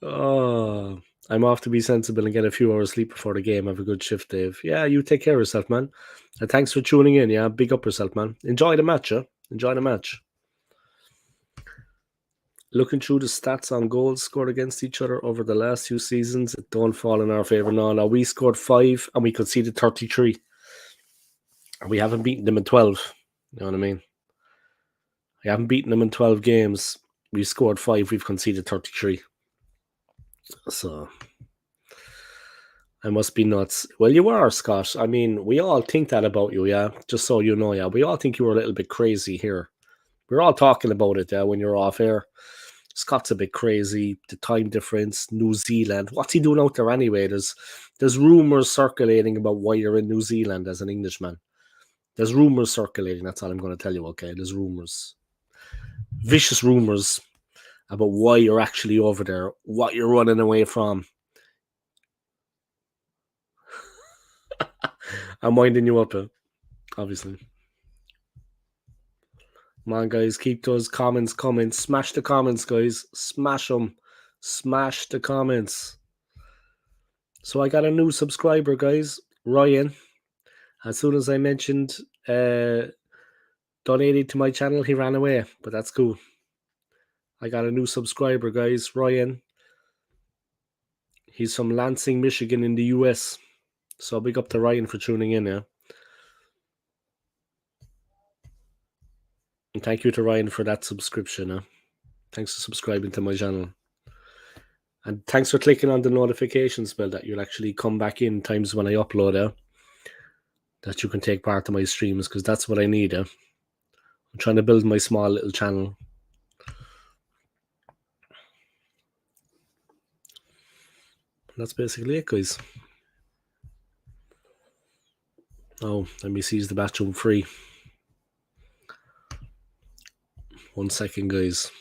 Oh, I'm off to be sensible and get a few hours sleep before the game. Have a good shift, Dave. Yeah, you take care of yourself, man. And thanks for tuning in. Yeah, big up yourself, man. Enjoy the match, Enjoy the match. Looking through the stats on goals scored against each other over the last 2 seasons, it don't fall in our favour. No, we scored 5 and we conceded 33. And we haven't beaten them in 12. You know what I mean? We haven't beaten them in 12 games. We've scored 5, we've conceded 33. So I must be nuts. Well, you are, Scott. I mean, we all think that about you, yeah? Just so you know, yeah. We all think you were a little bit crazy here. We're all talking about it, when you're off air. Scott's a bit crazy. The time difference, New Zealand. What's he doing out there anyway? There's rumors circulating about why you're in New Zealand as an Englishman. There's rumors circulating. That's all I'm going to tell you, okay? There's rumors. Vicious rumors about why you're actually over there, what you're running away from. I'm winding you up, obviously. Come on, guys, keep those comments coming. Smash the comments, guys. Smash them. Smash the comments. So I got a new subscriber, guys. Ryan. As soon as I mentioned donating to my channel, he ran away. But that's cool. I got a new subscriber, guys. Ryan. He's from Lansing, Michigan in the US. So big up to Ryan for tuning in, yeah. And thank you to Ryan for that subscription. Thanks for subscribing to my channel. And thanks for clicking on the notifications bell that you'll actually come back in times when I upload, that you can take part of my streams, because that's what I need. I'm trying to build my small little channel. And that's basically it, guys. Oh, let me see, is the bathroom free? 1 second, guys.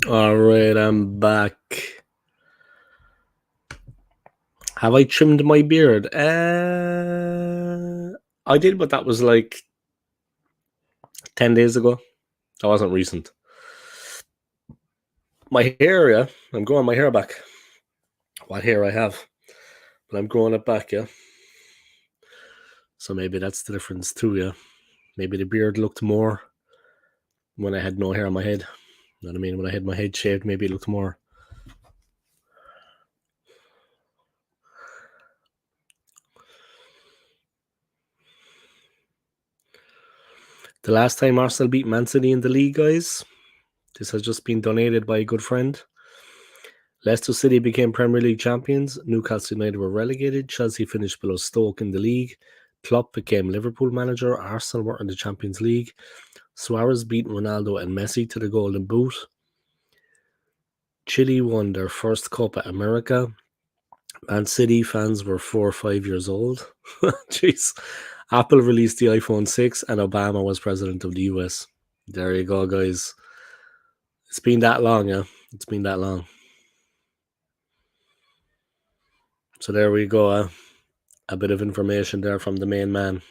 All right, I'm back. Have I trimmed my beard? I did, but that was like 10 days ago. That wasn't recent. My hair, yeah. I'm growing my hair back. what hair I have. But I'm growing it back, yeah. So maybe that's the difference too, yeah. Maybe the beard looked more when I had no hair on my head. You know what I mean? When I had my head shaved, maybe it looked more. The last time Arsenal beat Man City in the league, guys, this has just been donated by a good friend. Leicester City became Premier League champions. Newcastle United were relegated. Chelsea finished below Stoke in the league. Klopp became Liverpool manager. Arsenal were in the Champions League. Suarez beat Ronaldo and Messi to the Golden Boot. Chile won their first Copa America. Man City fans were 4 or 5 years old. Jeez. Apple released the iPhone 6 and Obama was president of the US. There you go, guys. It's been that long, yeah. It's been that long. So there we go. A bit of information there from the main man.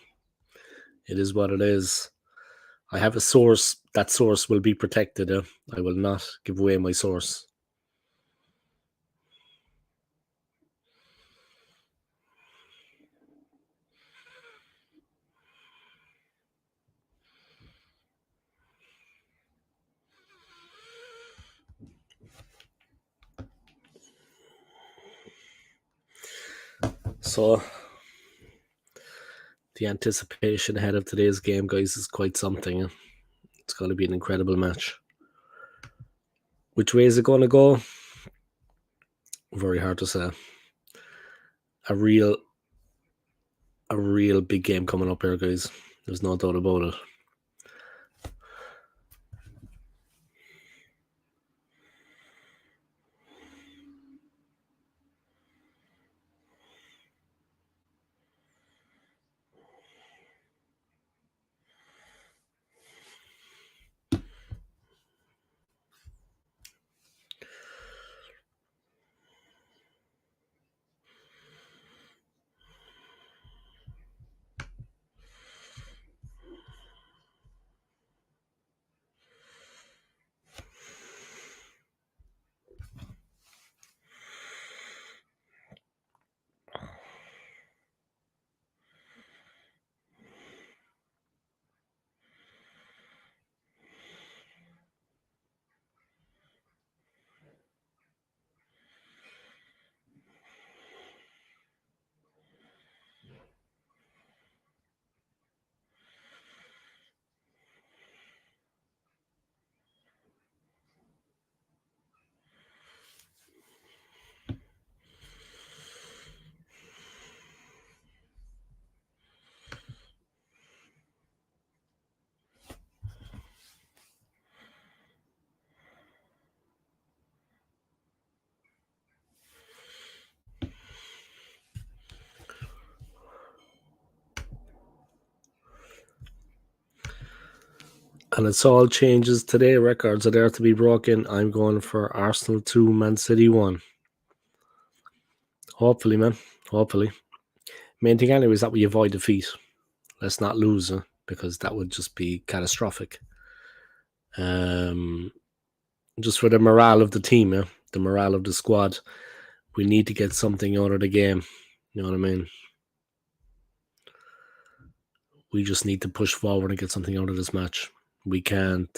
It is what it is. I have a source. That source will be protected. I will not give away my source. So the anticipation ahead of today's game, guys, is quite something. It's going to be an incredible match. Which way is it going to go? Very hard to say. A real big game coming up here, guys. There's no doubt about it. And it's all changes today. Records are there to be broken. I'm going for Arsenal 2, Man City 1. Hopefully, man. Hopefully. Main thing anyway is that we avoid defeat. Let's not lose, because that would just be catastrophic. Just for the morale of the team, the morale of the squad, we need to get something out of the game. You know what I mean? We just need to push forward and get something out of this match. We can't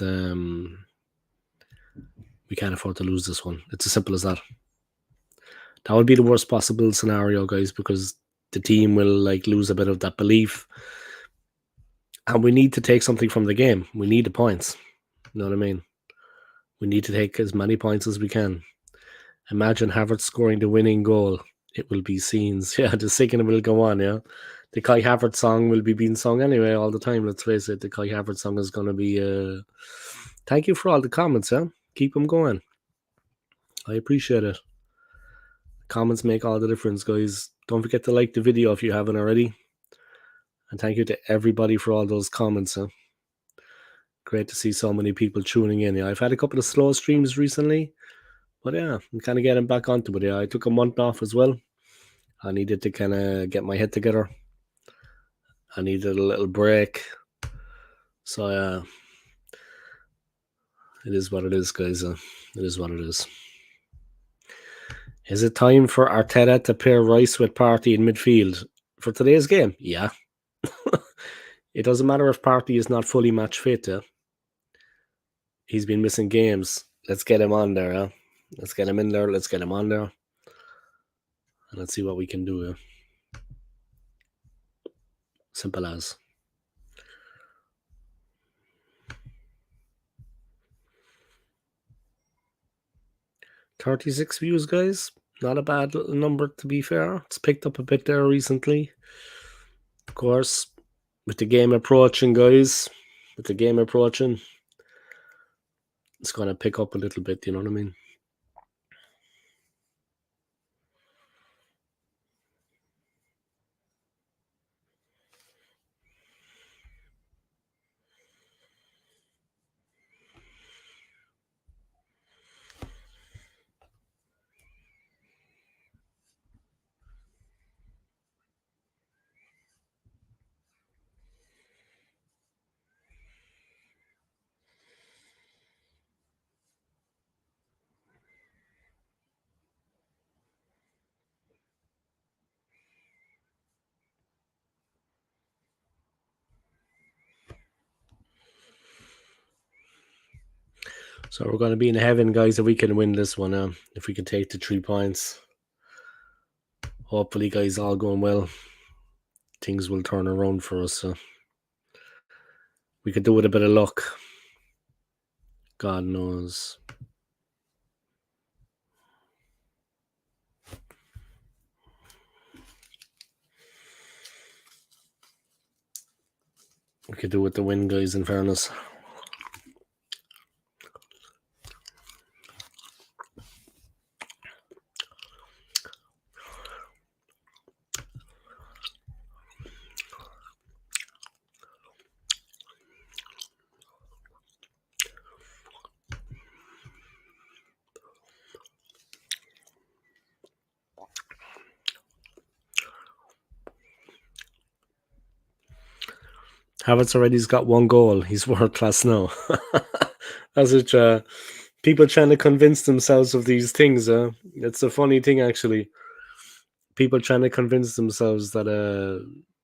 afford to lose this one. It's as simple as that. That would be the worst possible scenario, guys, because the team will lose a bit of that belief. And we need to take something from the game. We need the points. You know what I mean? We need to take as many points as we can. Imagine Havertz scoring the winning goal. It will be scenes. Yeah, the singing will go on, yeah. The Kai Havertz song will be being sung anyway all the time. Let's face it, the Kai Havertz song is going to be... Thank you for all the comments, yeah. Keep them going. I appreciate it. Comments make all the difference, guys. Don't forget to like the video if you haven't already. And thank you to everybody for all those comments. Great to see so many people tuning in. Yeah, I've had a couple of slow streams recently. But yeah, I'm kind of getting back onto it. Yeah, I took a month off as well. I needed to kind of get my head together. I needed a little break. So yeah, it is what it is, guys. It is what it is. Is it time for Arteta to pair Rice with Partey in midfield for today's game? Yeah. It doesn't matter if Partey is not fully match fit. He's been missing games. Let's get him on there. Let's get him in there. Let's get him on there. And let's see what we can do. Simple as. $36 views, guys. Not a bad little number, to be fair. It's picked up a bit there recently. Of course, with the game approaching, guys, it's going to pick up a little bit, you know what I mean? So we're going to be in heaven, guys, if we can win this one. If we can take the 3 points. Hopefully, guys, all going well. Things will turn around for us. We could do with a bit of luck. God knows. We could do with the win, guys, in fairness. Havertz already's got 1 goal. He's world class now. That's it. People trying to convince themselves of these things. It's a funny thing, actually. People trying to convince themselves that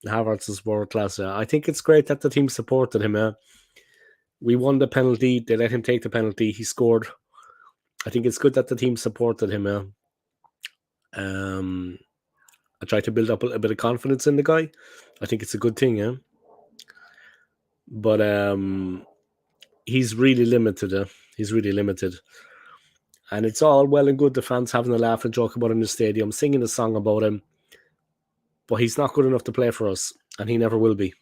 Havertz is world class. I think it's great that the team supported him. We won the penalty. They let him take the penalty. He scored. I think it's good that the team supported him. I try to build up a bit of confidence in the guy. I think it's a good thing. But he's really limited. He's really limited. And it's all well and good the fans having a laugh and joke about him in the stadium, singing a song about him. But he's not good enough to play for us, and he never will be.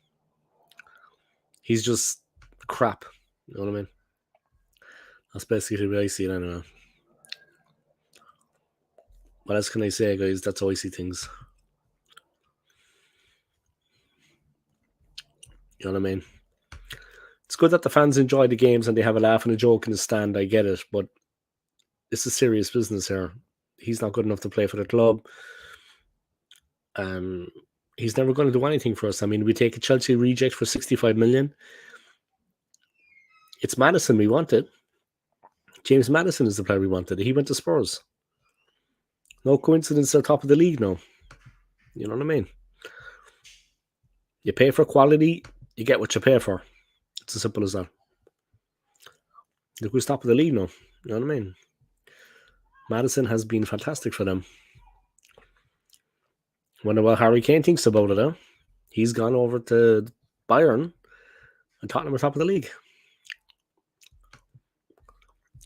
He's just crap. You know what I mean? That's basically the way I see it anyway. What else can I say, guys? That's how I see things. You know what I mean? It's good that the fans enjoy the games and they have a laugh and a joke in the stand. I get it, but this is serious business here. He's not good enough to play for the club. He's never going to do anything for us. I mean, we take a Chelsea reject for 65 million. It's Madison we wanted. James Madison is the player we wanted. He went to Spurs. No coincidence they're top of the league now. You know what I mean? You pay for quality, you get what you pay for. It's as simple as that. Look who's top of the league now. You know what I mean? Madison has been fantastic for them. Wonder what Harry Kane thinks about it. He's gone over to Bayern and Tottenham are top of the league.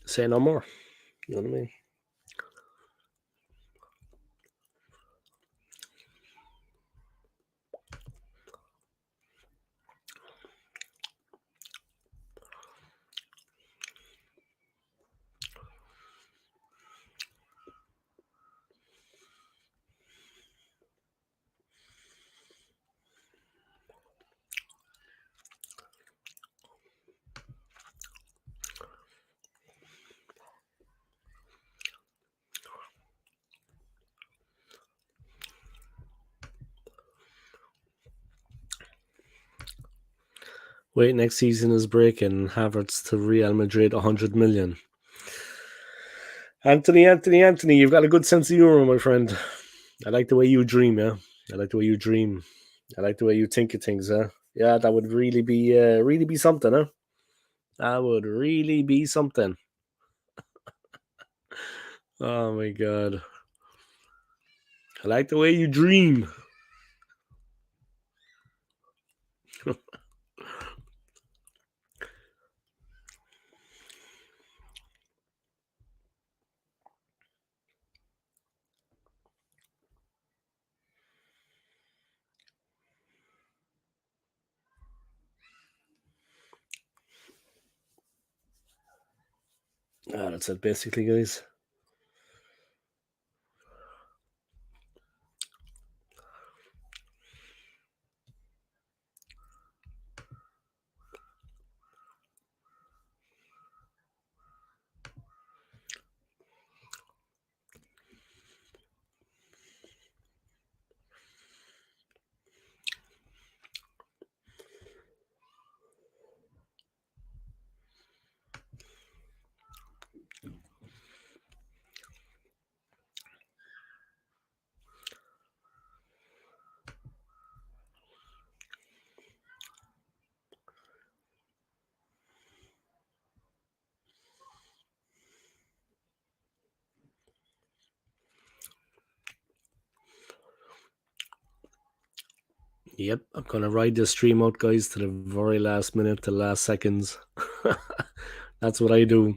Say no more. You know what I mean? Wait, next season is breaking. Havertz to Real Madrid, 100 million. Anthony, you've got a good sense of humor, my friend. I like the way you dream, yeah. I like the way you dream. I like the way you think of things, huh? Yeah, that would really be something, huh? That would really be something. Oh my god. I like the way you dream. Ah, that's it basically, guys. Yep, I'm gonna ride this stream out, guys, to the very last minute, to the last seconds. That's what I do.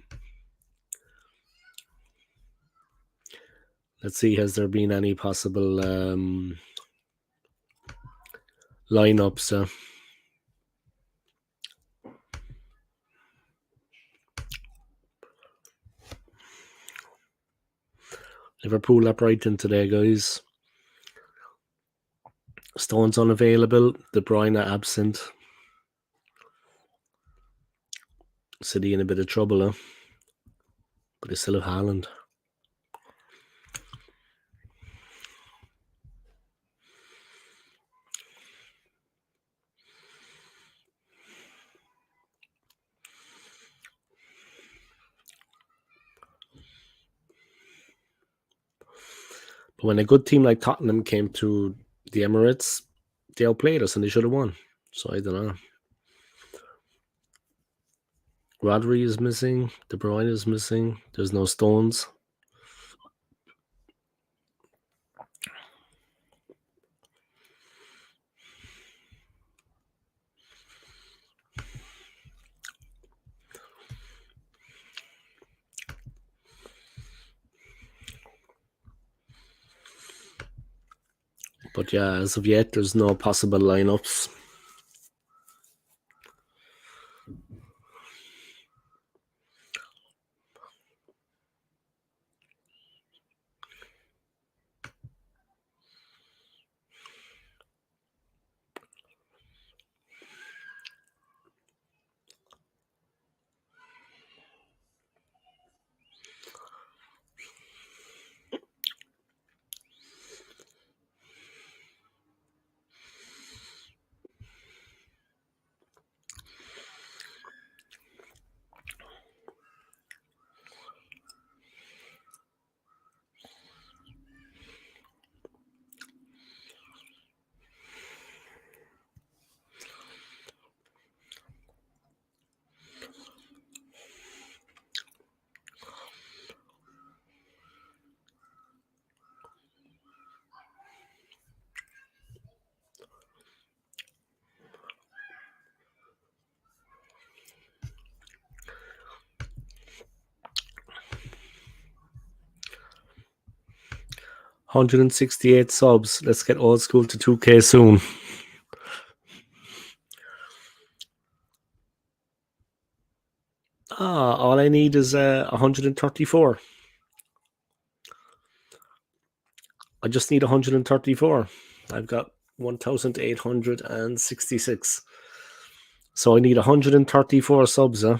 Let's see, has there been any possible lineups? Liverpool at Brighton today, guys. Stones unavailable. De Bruyne absent. City in a bit of trouble, huh? But they still have Haaland. But when a good team like Tottenham came to the Emirates, they outplayed us and they should have won. So I don't know. Rodri is missing. De Bruyne is missing. There's no Stones. But yeah, as of yet, there's no possible lineups. $168 subs. Let's get old school to 2K soon. All I need is 134. I just need 134. I've got 1,866. So I need 134 subs, huh?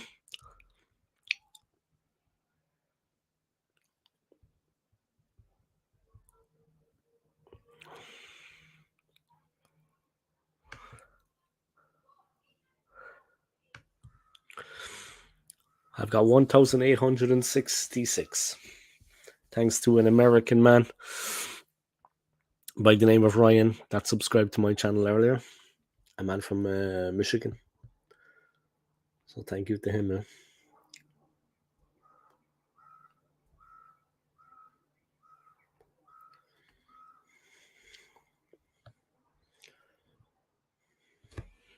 I've got 1,866. Thanks to an American man by the name of Ryan that subscribed to my channel earlier. A man from Michigan. So thank you to him, man.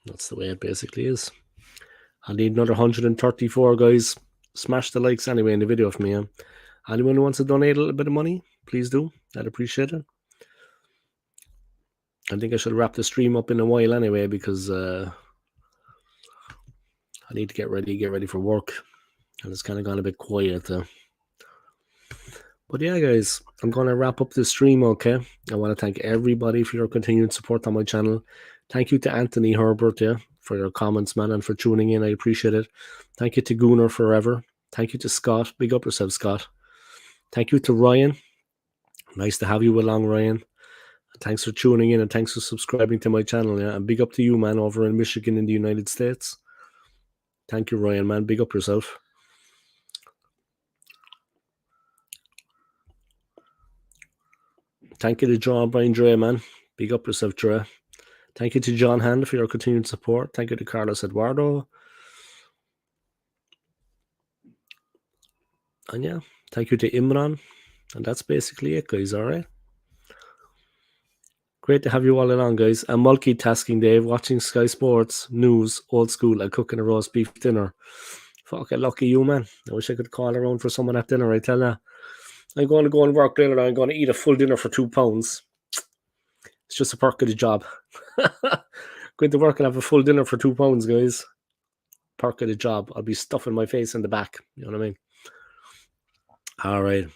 That's the way it basically is. I need another 134, guys. Smash the likes anyway in the video for me. Anyone who wants to donate a little bit of money, please do. I'd appreciate it. I think I should wrap the stream up in a while anyway, because I need to get ready for work. And it's kind of gone a bit quiet. But yeah, guys, I'm going to wrap up the stream, okay? I want to thank everybody for your continued support on my channel. Thank you to Anthony Herbert, for your comments, man, and for tuning in. I appreciate it. Thank you to Gunnar Forever. Thank you to Scott. Big up yourself, Scott. Thank you to Ryan. Nice to have you along, Ryan. Thanks for tuning in and thanks for subscribing to my channel. Yeah, and big up to you, man, over in Michigan in the United States. Thank you, Ryan, man. Big up yourself. Thank you to John Brian Dre, man. Big up yourself, Dre. Thank you to John Hand for your continued support. Thank you to Carlos Eduardo. And yeah, thank you to Imran. And that's basically it, guys, all right? Great to have you all along, guys. I'm multitasking, Dave, watching Sky Sports, news, old school, and cooking a roast beef dinner. Fucking lucky you, man. I wish I could call around for someone at dinner, I tell you. I'm going to go and work later. I'm going to eat a full dinner for £2. It's just a perk of the job. Going to work and have a full dinner for £2, guys. Perk of the job. I'll be stuffing my face in the back. You know what I mean? All right.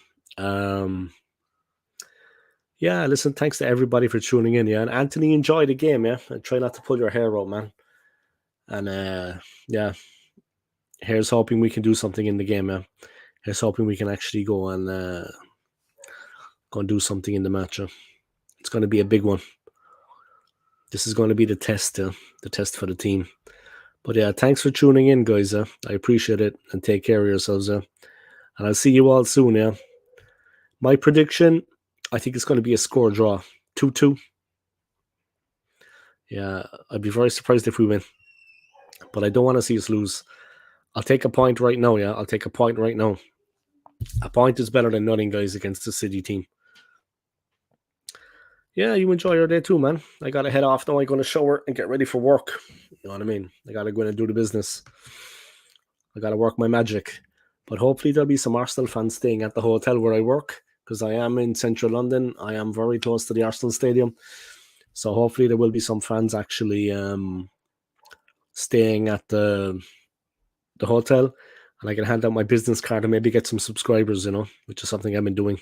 Yeah, listen, thanks to everybody for tuning in, yeah. And Anthony, enjoy the game, yeah. And try not to pull your hair out, man. And yeah. Here's hoping we can do something in the game, yeah. Here's hoping we can actually go and do something in the match. It's going to be a big one. This is going to be the test for the team. But yeah, thanks for tuning in, guys. I appreciate it, and take care of yourselves. And I'll see you all soon. Yeah. My prediction, I think it's going to be a score draw, 2-2. Yeah, I'd be very surprised if we win, but I don't want to see us lose. I'll take a point right now. Yeah, I'll take a point right now. A point is better than nothing, guys, against the City team. Yeah, you enjoy your day too, man. I got to head off now. I'm going to shower and get ready for work. You know what I mean? I got to go in and do the business. I got to work my magic. But hopefully there'll be some Arsenal fans staying at the hotel where I work, because I am in central London. I am very close to the Arsenal stadium. So hopefully there will be some fans actually staying at the hotel. And I can hand out my business card and maybe get some subscribers, which is something I've been doing.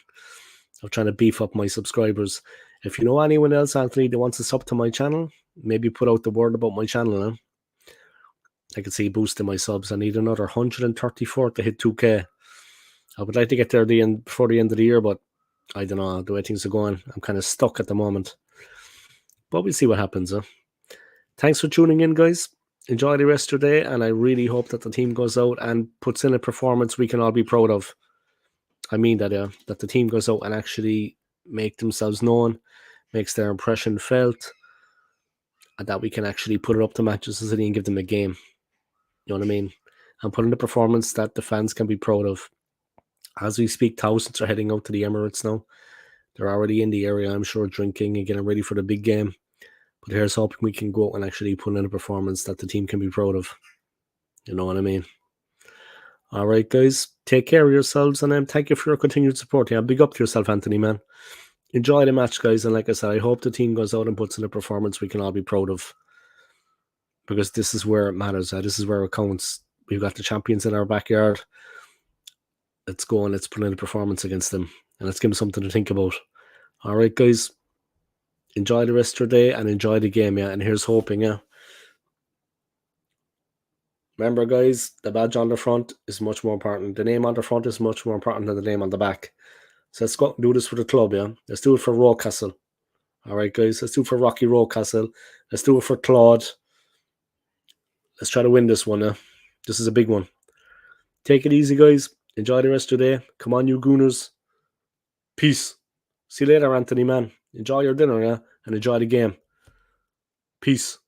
I'm trying to beef up my subscribers. If you know anyone else, Anthony, that wants to sub to my channel, maybe put out the word about my channel. I can see boosting my subs. I need another 134 to hit 2K. I would like to get there before the end of the year, but I don't know the way things are going. I'm kind of stuck at the moment. But we'll see what happens. Thanks for tuning in, guys. Enjoy the rest of your day, and I really hope that the team goes out and puts in a performance we can all be proud of. I mean that the team goes out and actually make themselves known, makes their impression felt, and that we can actually put it up to Manchester City and give them a game. You know what I mean? And put in a performance that the fans can be proud of. As we speak, thousands are heading out to the Emirates now. They're already in the area, I'm sure, drinking and getting ready for the big game. But here's hoping we can go out and actually put in a performance that the team can be proud of. You know what I mean? All right, guys. Take care of yourselves, and thank you for your continued support. Yeah, big up to yourself, Anthony, man. Enjoy the match, guys. And like I said, I hope the team goes out and puts in a performance we can all be proud of. Because this is where it matters. This is where it counts. We've got the champions in our backyard. Let's go and let's put in a performance against them. And let's give them something to think about. All right, guys. Enjoy the rest of your day and enjoy the game, yeah. And here's hoping, yeah. Remember, guys, the badge on the front is much more important. The name on the front is much more important than the name on the back. So let's go do this for the club, yeah. Let's do it for Rocastle. All right, guys. Let's do it for Rocky Rocastle. Let's do it for Claude. Let's try to win this one, yeah. This is a big one. Take it easy, guys. Enjoy the rest of your day. Come on, you Gooners. Peace. See you later, Anthony, man. Enjoy your dinner, yeah? And enjoy the game. Peace.